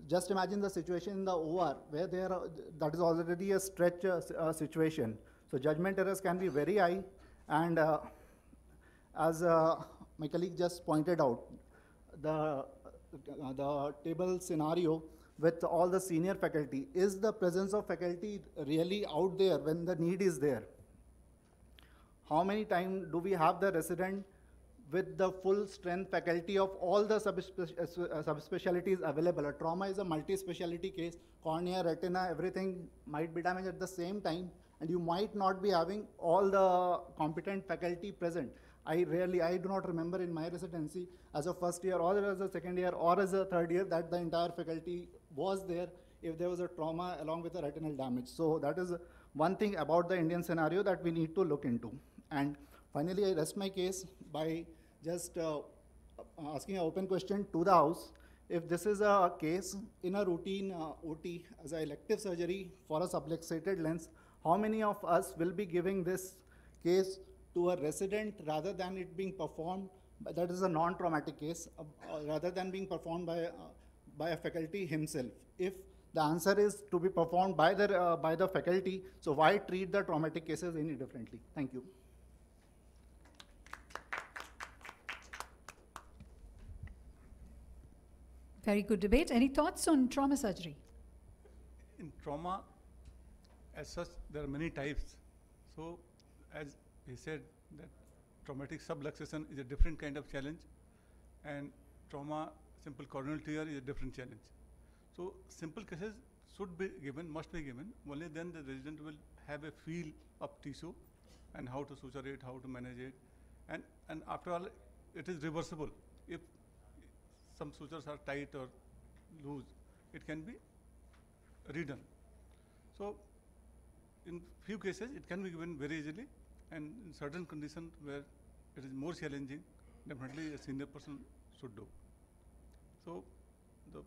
S11: Just imagine the situation in the OR where that is already a stretch situation. So judgment errors can be very high, and as my colleague just pointed out, the table scenario with all the senior faculty, is the presence of faculty really out there when the need is there? How many times do we have the resident with the full strength faculty of all the subspecialties available? A trauma is a multi-speciality case, cornea, retina, everything might be damaged at the same time, and you might not be having all the competent faculty present. I do not remember in my residency as a first year or as a second year or as a third year that the entire faculty was there if there was a trauma along with a retinal damage. So that is one thing about the Indian scenario that we need to look into. And finally, I rest my case by just asking an open question to the House. If this is a case in a routine OT as an elective surgery for a subluxated lens, how many of us will be giving this case to a resident rather than it being performed, that is a non-traumatic case, rather than being performed by a faculty himself? If the answer is to be performed by the faculty, so why treat the traumatic cases any differently? Thank you.
S1: Very good debate. Any thoughts on trauma surgery?
S6: In trauma, as such, there are many types. So, as he said, that traumatic subluxation is a different kind of challenge, and trauma simple corneal tear is a different challenge. So, simple cases should be given, must be given. Only then the resident will have a feel of tissue and how to suture it, how to manage it, and after all, it is reversible. If some sutures are tight or loose, it can be redone. So, in few cases, it can be given very easily, and in certain conditions where it is more challenging, definitely a senior person should do. So, the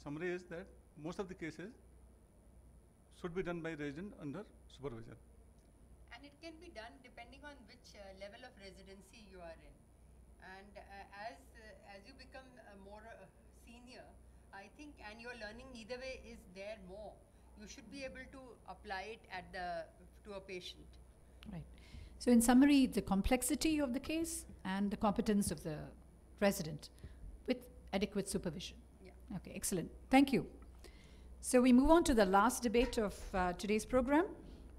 S6: summary is that most of the cases should be done by resident under supervision.
S4: And it can be done depending on which level of residency you are in. And as you become more senior, I think, and your learning either way is there more, you should be able to apply it to a patient.
S1: Right. So in summary, the complexity of the case and the competence of the resident with adequate supervision.
S4: Yeah.
S1: Okay, excellent. Thank you. So we move on to the last debate of today's program,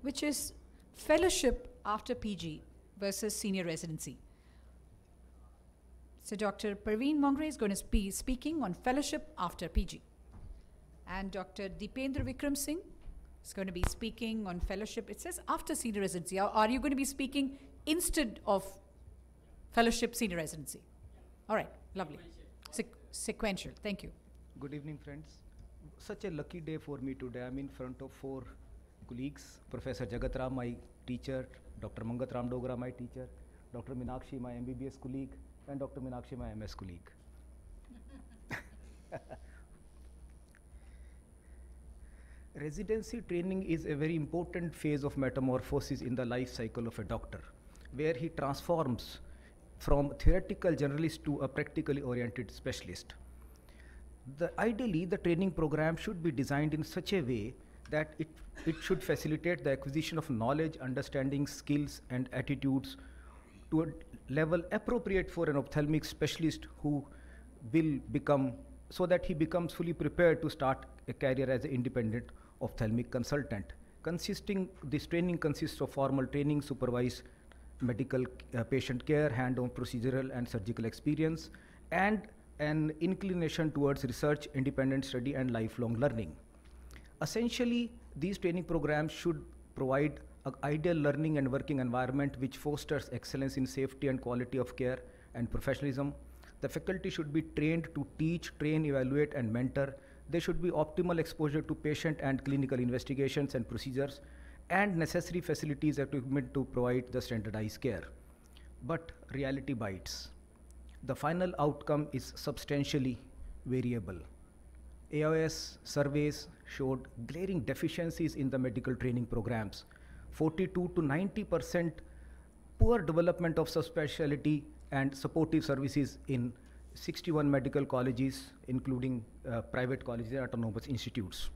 S1: which is fellowship after PG versus senior residency. So Dr. Parveen Mongre is going to be speaking on fellowship after PG. And Dr. Deependra Vikram Singh is going to be speaking on fellowship. It says after senior residency. Are you going to be speaking instead of fellowship senior residency? All right, lovely. Sequential. Thank you.
S12: Good evening, friends. Such a lucky day for me today. I'm in front of 4 colleagues. Professor Jagatram, my teacher, Dr. Mangatram Dogra, my teacher, Dr. Meenakshi, my MBBS colleague, and Dr. Meenakshi, my MS colleague. Residency training is a very important phase of metamorphosis in the life cycle of a doctor, where he transforms from theoretical generalist to a practically oriented specialist. Ideally, the training program should be designed in such a way that it should facilitate the acquisition of knowledge, understanding, skills, and attitudes to a level appropriate for an ophthalmic specialist who will become, so that he becomes fully prepared to start a career as an independent ophthalmic consultant. This training consists of formal training, supervised medical patient care, hand-on procedural and surgical experience, and an inclination towards research, independent study, and lifelong learning. Essentially, these training programs should provide an ideal learning and working environment which fosters excellence in safety and quality of care and professionalism. The faculty should be trained to teach, train, evaluate, and mentor. There should be optimal exposure to patient and clinical investigations and procedures, and necessary facilities and equipment to provide the standardized care. But reality bites. The final outcome is substantially variable. AOS surveys showed glaring deficiencies in the medical training programs. 42 to 90% poor development of subspecialty and supportive services in 61 medical colleges, including private colleges and autonomous institutes.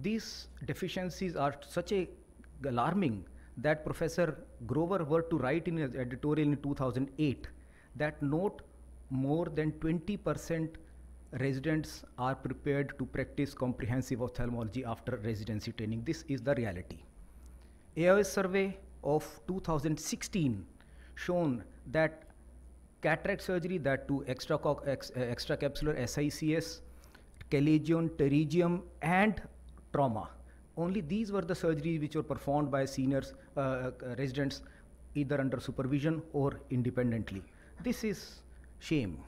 S12: These deficiencies are such alarming that Professor Grover were to write in his editorial in 2008 that note more than 20% residents are prepared to practice comprehensive ophthalmology after residency training. This is the reality. AOS survey of 2016 shown that cataract surgery, that to extracapsular SICS, chalazion, pterygium, and trauma. Only these were the surgeries which were performed by seniors, residents, either under supervision or independently. This is shame.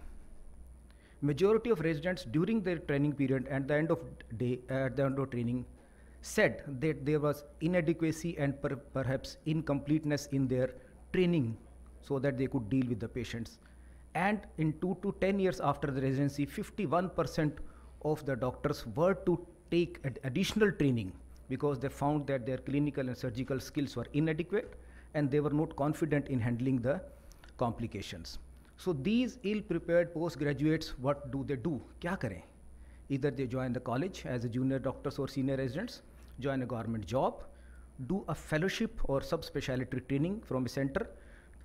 S12: Majority of residents during their training period at the end of training said that there was inadequacy and perhaps incompleteness in their training so that they could deal with the patients. And in 2 to 10 years after the residency, 51% of the doctors were to take additional training because they found that their clinical and surgical skills were inadequate and they were not confident in handling the complications. So these ill-prepared postgraduates, what do? Kya kare? Either they join the college as a junior doctors or senior residents, join a government job, do a fellowship or subspecialty training from a center,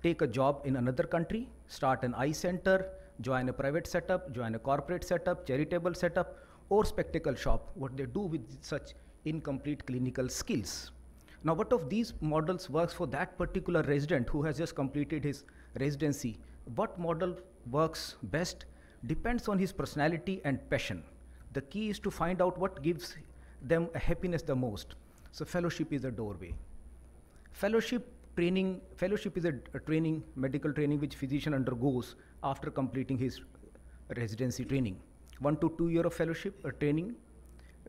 S12: take a job in another country, start an eye center, join a private setup, join a corporate setup, charitable setup, or spectacle shop, what they do with such incomplete clinical skills. Now, what of these models works for that particular resident who has just completed his residency? What model works best depends on his personality and passion. The key is to find out what gives them a happiness the most. So fellowship is a doorway. Fellowship is a training, medical training which physician undergoes after completing his residency training. 1 to 2 years of fellowship or training,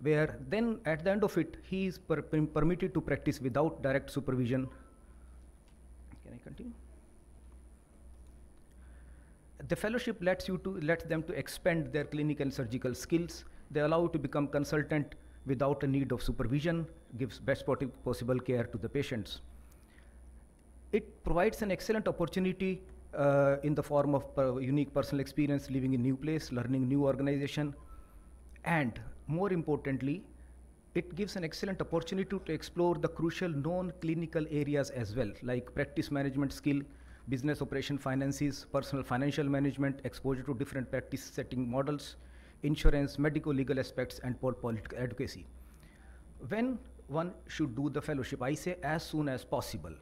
S12: where then at the end of it, he is permitted to practice without direct supervision. Can I continue? The fellowship lets them to expand their clinical and surgical skills. They allow you to become consultant without a need of supervision, gives best possible care to the patients. It provides an excellent opportunity in the form of unique personal experience, living in new place, learning new organization, and more importantly, it gives an excellent opportunity to explore the crucial non-clinical areas as well, like practice management skill, business operation finances, personal financial management, exposure to different practice setting models, insurance, medical legal aspects, and political advocacy. When one should do the fellowship, I say as soon as possible.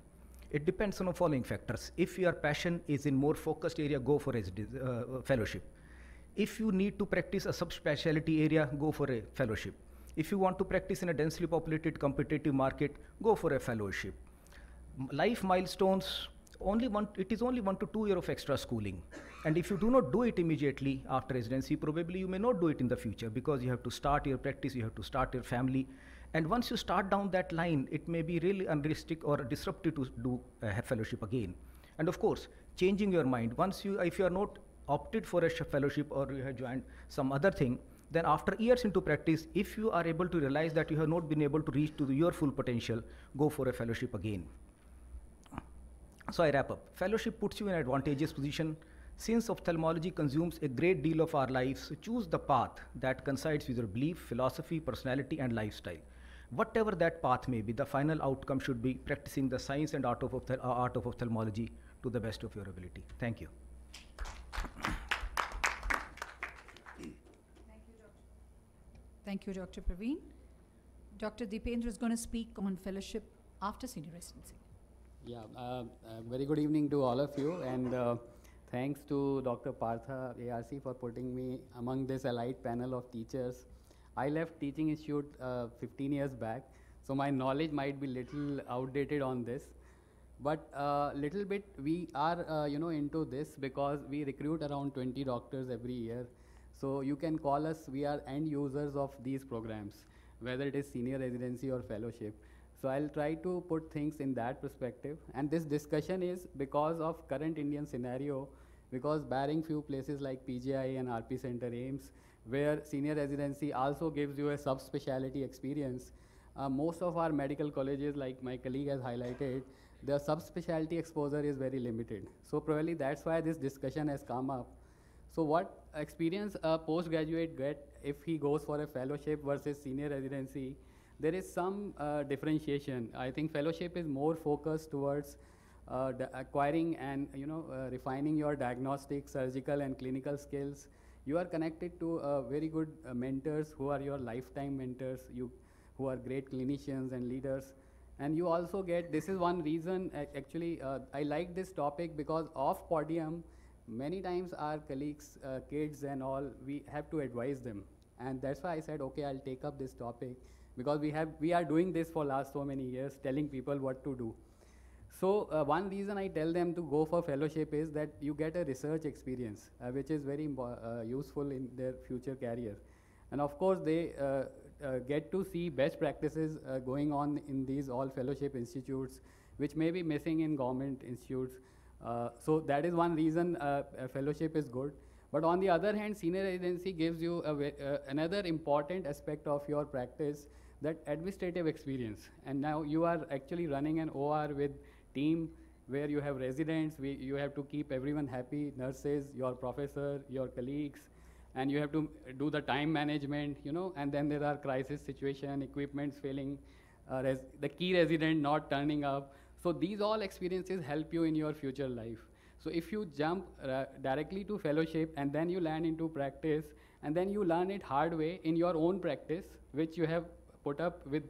S12: It depends on the following factors. If your passion is in more focused area, go for a fellowship. If you need to practice a subspecialty area, go for a fellowship. If you want to practice in a densely populated competitive market, go for a fellowship. Life milestones, it is only 1 to 2 years of extra schooling. And if you do not do it immediately after residency, probably you may not do it in the future because you have to start your practice, you have to start your family. And once you start down that line, it may be really unrealistic or disruptive to do a fellowship again. And of course, changing your mind. If you are not opted for a fellowship or you have joined some other thing, then after years into practice, if you are able to realize that you have not been able to reach to your full potential, go for a fellowship again. So I wrap up. Fellowship puts you in an advantageous position Since ophthalmology consumes a great deal of our lives, choose the path that coincides with your belief, philosophy, personality, and lifestyle. Whatever that path may be, the final outcome should be practicing the science and art of ophthalmology to the best of your ability. Thank you.
S1: Thank you, Dr. Praveen. Dr. Deependra is going to speak on fellowship after senior residency.
S13: Yeah, very good evening to all of you, and thanks to Dr. Partha ARC for putting me among this elite panel of teachers. I left Teaching Institute 15 years back, so my knowledge might be little outdated on this. But little bit we are into this because we recruit around 20 doctors every year. So you can call us, we are end users of these programs, whether it is senior residency or fellowship. So I'll try to put things in that perspective. And this discussion is because of current Indian scenario, because barring few places like PGI and RP Center AIIMS, where senior residency also gives you a subspecialty experience, most of our medical colleges, like my colleague has highlighted, the subspecialty exposure is very limited. So probably that's why this discussion has come up. So what experience a postgraduate get if he goes for a fellowship versus senior residency? There is some differentiation. I think fellowship is more focused towards acquiring and refining your diagnostic, surgical, and clinical skills. You are connected to very good mentors who are your lifetime mentors, who are great clinicians and leaders. And you also get, this is one reason actually I like this topic, because off podium, many times our colleagues, kids and all, we have to advise them. And that's why I said, okay, I'll take up this topic, because we are doing this for last so many years, telling people what to do. So one reason I tell them to go for fellowship is that you get a research experience, which is very useful in their future career. And of course, they get to see best practices going on in these all fellowship institutes, which may be missing in government institutes. So that is one reason a fellowship is good. But on the other hand, senior residency gives you another important aspect of your practice, that administrative experience. And now you are actually running an OR with team where you have residents, you have to keep everyone happy, nurses, your professor, your colleagues, and you have to do the time management, and then there are crisis situation, equipments failing, the key resident not turning up. So these all experiences help you in your future life. So if you jump directly to fellowship and then you land into practice, and then you learn it hard way in your own practice, which you have put up with,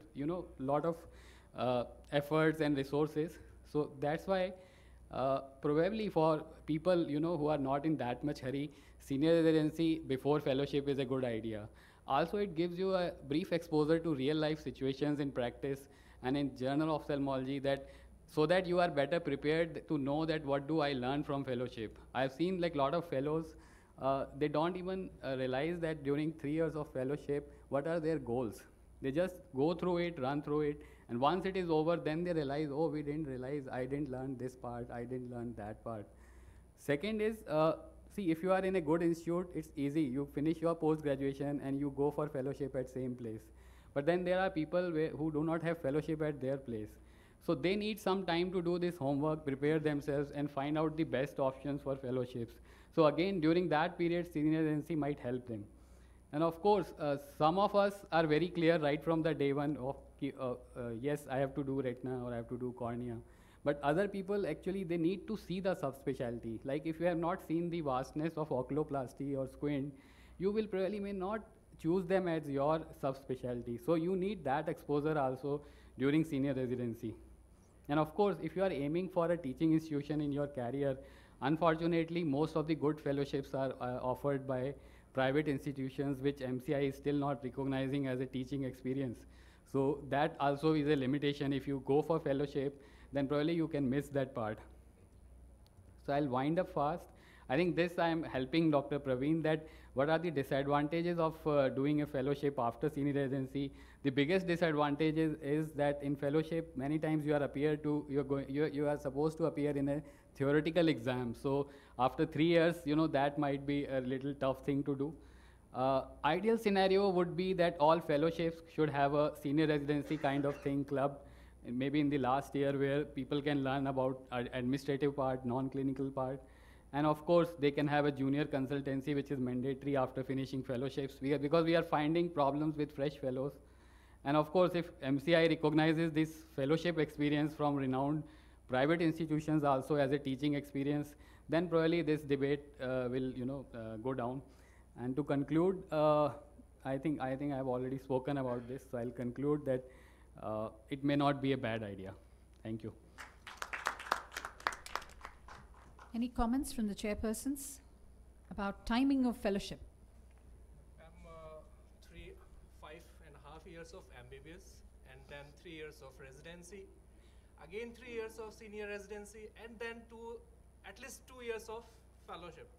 S13: lot of efforts and resources. So that's why probably for people, who are not in that much hurry, senior residency before fellowship is a good idea. Also, it gives you a brief exposure to real life situations in practice and in journal ophthalmology, so that you are better prepared to know that what do I learn from fellowship. I've seen like a lot of fellows, they don't even realize that during 3 years of fellowship, what are their goals. They just go through it, run through it, and once it is over, then they realize, oh, we didn't realize, I didn't learn this part, I didn't learn that part. Second is, see, if you are in a good institute, it's easy. You finish your post-graduation and you go for fellowship at same place. But then there are people who do not have fellowship at their place. So they need some time to do this homework, prepare themselves, and find out the best options for fellowships. So again, during that period, senior residency might help them. And of course, some of us are very clear right from the day one of, yes, I have to do retina or I have to do cornea. But other people, actually, they need to see the subspecialty. Like if you have not seen the vastness of oculoplasty or squint, you will probably may not choose them as your subspecialty. So you need that exposure also during senior residency. And of course, if you are aiming for a teaching institution in your career, unfortunately, most of the good fellowships are offered by private institutions, which MCI is still not recognizing as a teaching experience. So that also is a limitation. If you go for fellowship, then probably you can miss that part. So I'll wind up fast. I think this I'm helping Dr. Praveen that what are the disadvantages of doing a fellowship after senior residency. The biggest disadvantage is that in fellowship, many times you are supposed to appear in a theoretical exam. So after 3 years, that might be a little tough thing to do. Ideal scenario would be that all fellowships should have a senior residency kind of thing club, maybe in the last year, where people can learn about administrative part, non-clinical part. And of course, they can have a junior consultancy, which is mandatory after finishing fellowships, because we are finding problems with fresh fellows. And of course, if MCI recognizes this fellowship experience from renowned private institutions also as a teaching experience, then probably this debate will, go down. And to conclude, I think I've already spoken about this, so I'll conclude that it may not be a bad idea. Thank you.
S1: Any comments from the chairpersons about timing of fellowship?
S5: I'm 5.5 years of MBBS and then 3 years of residency, again 3 years of senior residency, and then at least 2 years of fellowship.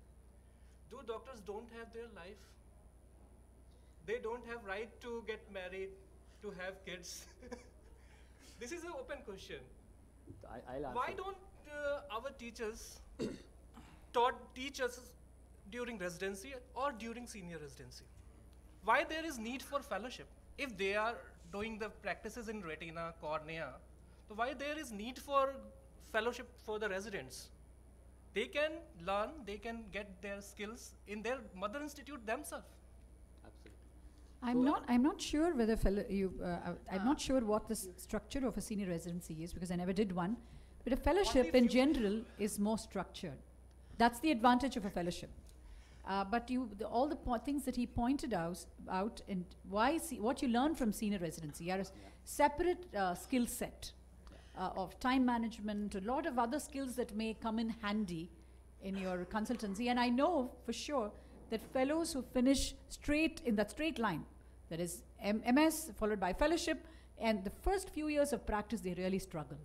S5: Do doctors don't have their life? They don't have right to get married, to have kids? This is an open question.
S13: I'll answer.
S5: Why don't our teachers teach us during residency or during senior residency? Why there is need for fellowship? If they are doing the practices in retina, cornea, so why there is need for fellowship for the residents? They can learn, they can get their skills in their mother institute themselves.
S1: I'm not sure whether I'm not sure what the structure of a senior residency is, because I never did one. But a fellowship in general is more structured. That's the advantage of a fellowship. But all the things that he pointed out and what you learn from senior residency are a separate skill set of time management, a lot of other skills that may come in handy in your consultancy. And I know for sure that fellows who finish in that straight line, that is MS followed by fellowship, and the first few years of practice, they really struggle.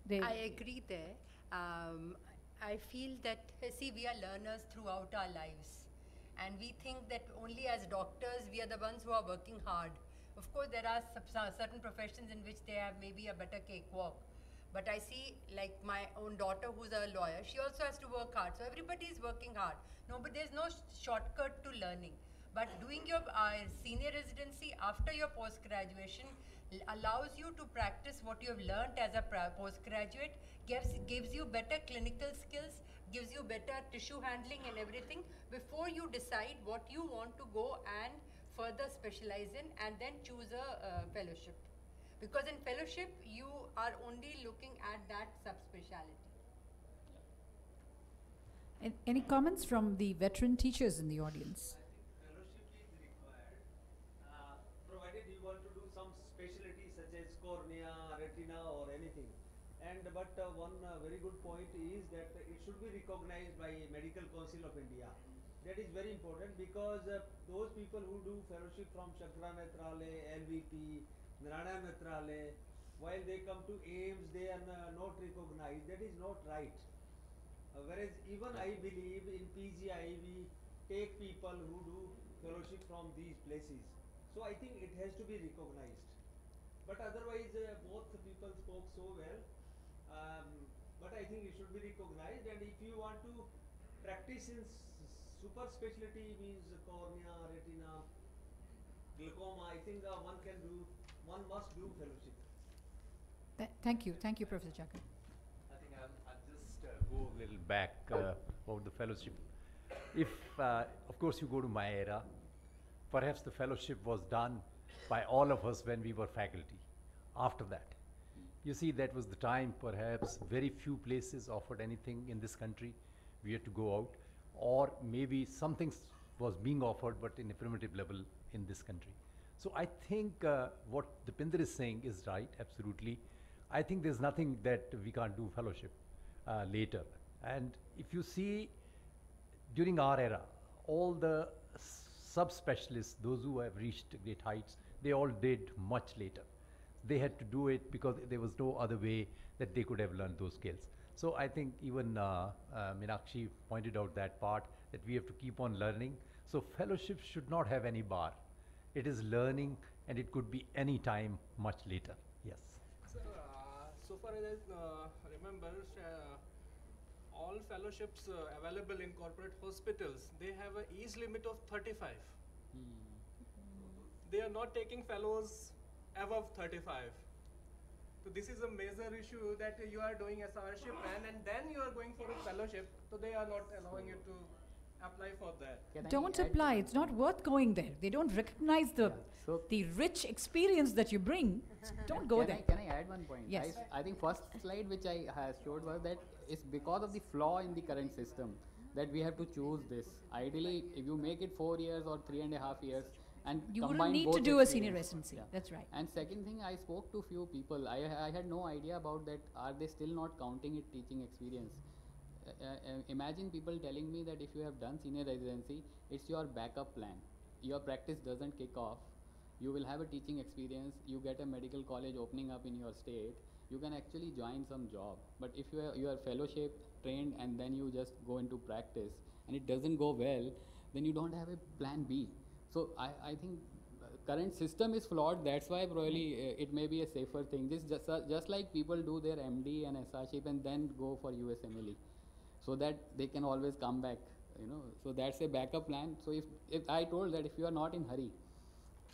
S4: I agree there. I feel that, see, we are learners throughout our lives. And we think that only as doctors, we are the ones who are working hard. Of course, there are certain professions in which they have maybe a better cakewalk. But I see, like my own daughter who's a lawyer, she also has to work hard. So everybody is working hard. No, but there's no shortcut to learning. But doing your senior residency after your post-graduation allows you to practice what you have learned as a postgraduate, gives you better clinical skills, gives you better tissue handling and everything before you decide what you want to go and further specialize in and then choose a fellowship. Because in fellowship, you are only looking at that subspecialty.
S1: Any comments from the veteran teachers in the audience?
S14: Fellowship is required, provided you want to do some specialty such as cornea, retina or anything. But one very good point is that it should be recognized by Medical Council of India. That is very important, because those people who do fellowship from Chakra Netralaya, LVP, Narayana Netralaya, while they come to AIMS, they are not recognized. That is not right. Whereas even I believe in PGI, we take people who do fellowship from these places. So I think it has to be recognized. But otherwise, both people spoke so well. But I think it should be recognized. And if you want to practice in super specialty, means cornea, retina, glaucoma, I think one must do fellowship.
S1: Thank you, Professor Chakra.
S2: I think I'll just go a little back about the fellowship. If, of course, you go to my era, perhaps the fellowship was done by all of us when we were faculty. After that, you see, that was the time, perhaps very few places offered anything in this country. We had to go out, or maybe something was being offered, but in a primitive level in this country. So I think what Dipinder is saying is right, absolutely. I think there's nothing that we can't do fellowship later. And if you see, during our era, all the subspecialists, those who have reached great heights, they all did much later. They had to do it because there was no other way that they could have learned those skills. So I think even Meenakshi pointed out that part, that we have to keep on learning. So fellowship should not have any bar. It is learning, and it could be any time much later. Yes.
S5: So, so far as I remember, all fellowships available in corporate hospitals, they have an age limit of 35. They are not taking fellows above 35. So this is a major issue that you are doing a scholarship and then you are going for a fellowship, so they are not allowing you to apply for that.
S1: Don't apply. It's not worth going there. They don't recognize the rich experience that you bring. Don't go there.
S13: Can I add one point?
S1: Yes.
S13: I think first slide which I showed was that it's because of the flaw in the current system that we have to choose this. Ideally, if you make it 4 years or 3.5 years, and
S1: you
S13: combine
S1: wouldn't need
S13: both
S1: to do a
S13: experience.
S1: senior residency.
S13: Yeah.
S1: That's right.
S13: And second thing, I spoke to few people. I had no idea about that. Are they still not counting it teaching experience? Imagine people telling me that if you have done senior residency, it's your backup plan. Your practice doesn't kick off. You will have a teaching experience. You get a medical college opening up in your state. You can actually join some job. But if you are fellowship trained and then you just go into practice and it doesn't go well, then you don't have a plan B. So I think current system is flawed. That's why probably it may be a safer thing. This just like people do their MD and SRship and then go for USMLE, so that they can always come back. So that's a backup plan. So if I told that if you are not in hurry,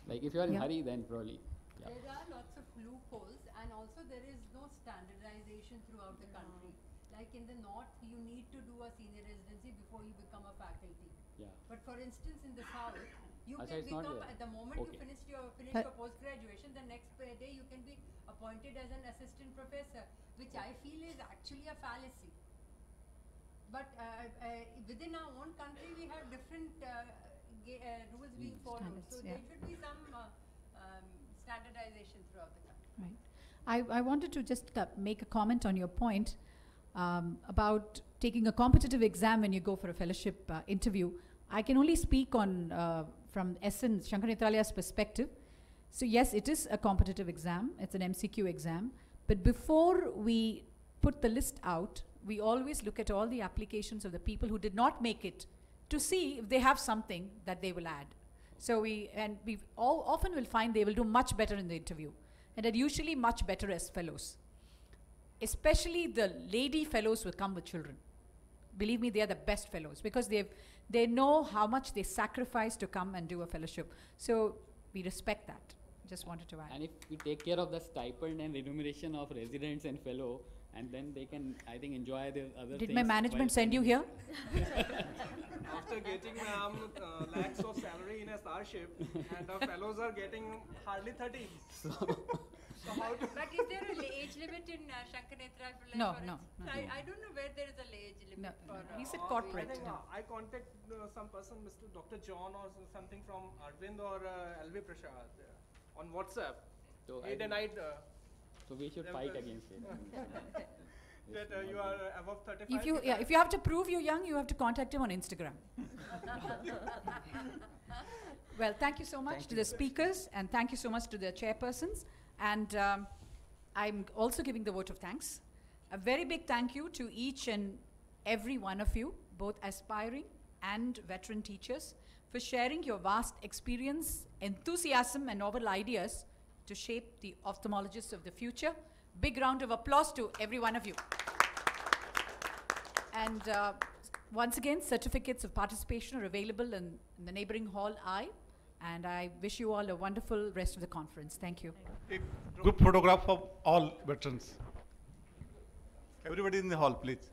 S13: like if you are in hurry, then probably. Yeah.
S4: There are lots of loopholes, and also there is no standardization throughout the country. Like in the north, you need to do a senior residency before you become a faculty.
S13: Yeah.
S4: But for instance, in the south, you
S13: Achha,
S4: can
S13: it's not
S4: become,
S13: there.
S4: at the moment you
S13: Okay.
S4: finish your post-graduation, the next day you can be appointed as an assistant professor, which I feel is actually a fallacy. But within our own country, we have different rules being followed. So there should be some standardization throughout the country.
S1: Right. I wanted to just make a comment on your point about taking a competitive exam when you go for a fellowship interview. I can only speak on from SN Shankar Nethralya's perspective. So yes, it is a competitive exam. It's an MCQ exam. But before we put the list out, we always look at all the applications of the people who did not make it to see if they have something that they will add. So we often will find they will do much better in the interview, and are usually much better as fellows. Especially the lady fellows who come with children. Believe me, they are the best fellows because they know how much they sacrifice to come and do a fellowship. So we respect that. Just wanted to add.
S13: And if we take care of the stipend and remuneration of residents and fellow, and then they can, I think, enjoy the other things.
S1: Did my management send you here?
S5: After getting lakhs of salary in a scholarship, and our fellows are getting hardly 30. So how to
S4: But is there a age limit in Shankar Nethralaya?
S1: No.
S4: I don't know where there is a age limit for.
S1: He said corporate.
S5: I think I contact some person, Mr. Dr. John or something from Arvind or LV Prashad on WhatsApp.
S13: So
S5: he denied.
S13: So we should fight against it.
S5: That you are above 35.
S1: If you have to prove you're young, you have to contact him on Instagram. Well, thank you so much to the speakers, and thank you so much to the chairpersons. And I'm also giving the vote of thanks. A very big thank you to each and every one of you, both aspiring and veteran teachers, for sharing your vast experience, enthusiasm, and novel ideas to shape the ophthalmologists of the future. Big round of applause to every one of you. And once again, certificates of participation are available in the neighboring hall I. And I wish you all a wonderful rest of the conference. Thank you.
S6: A group photograph of all veterans. Everybody in the hall, please.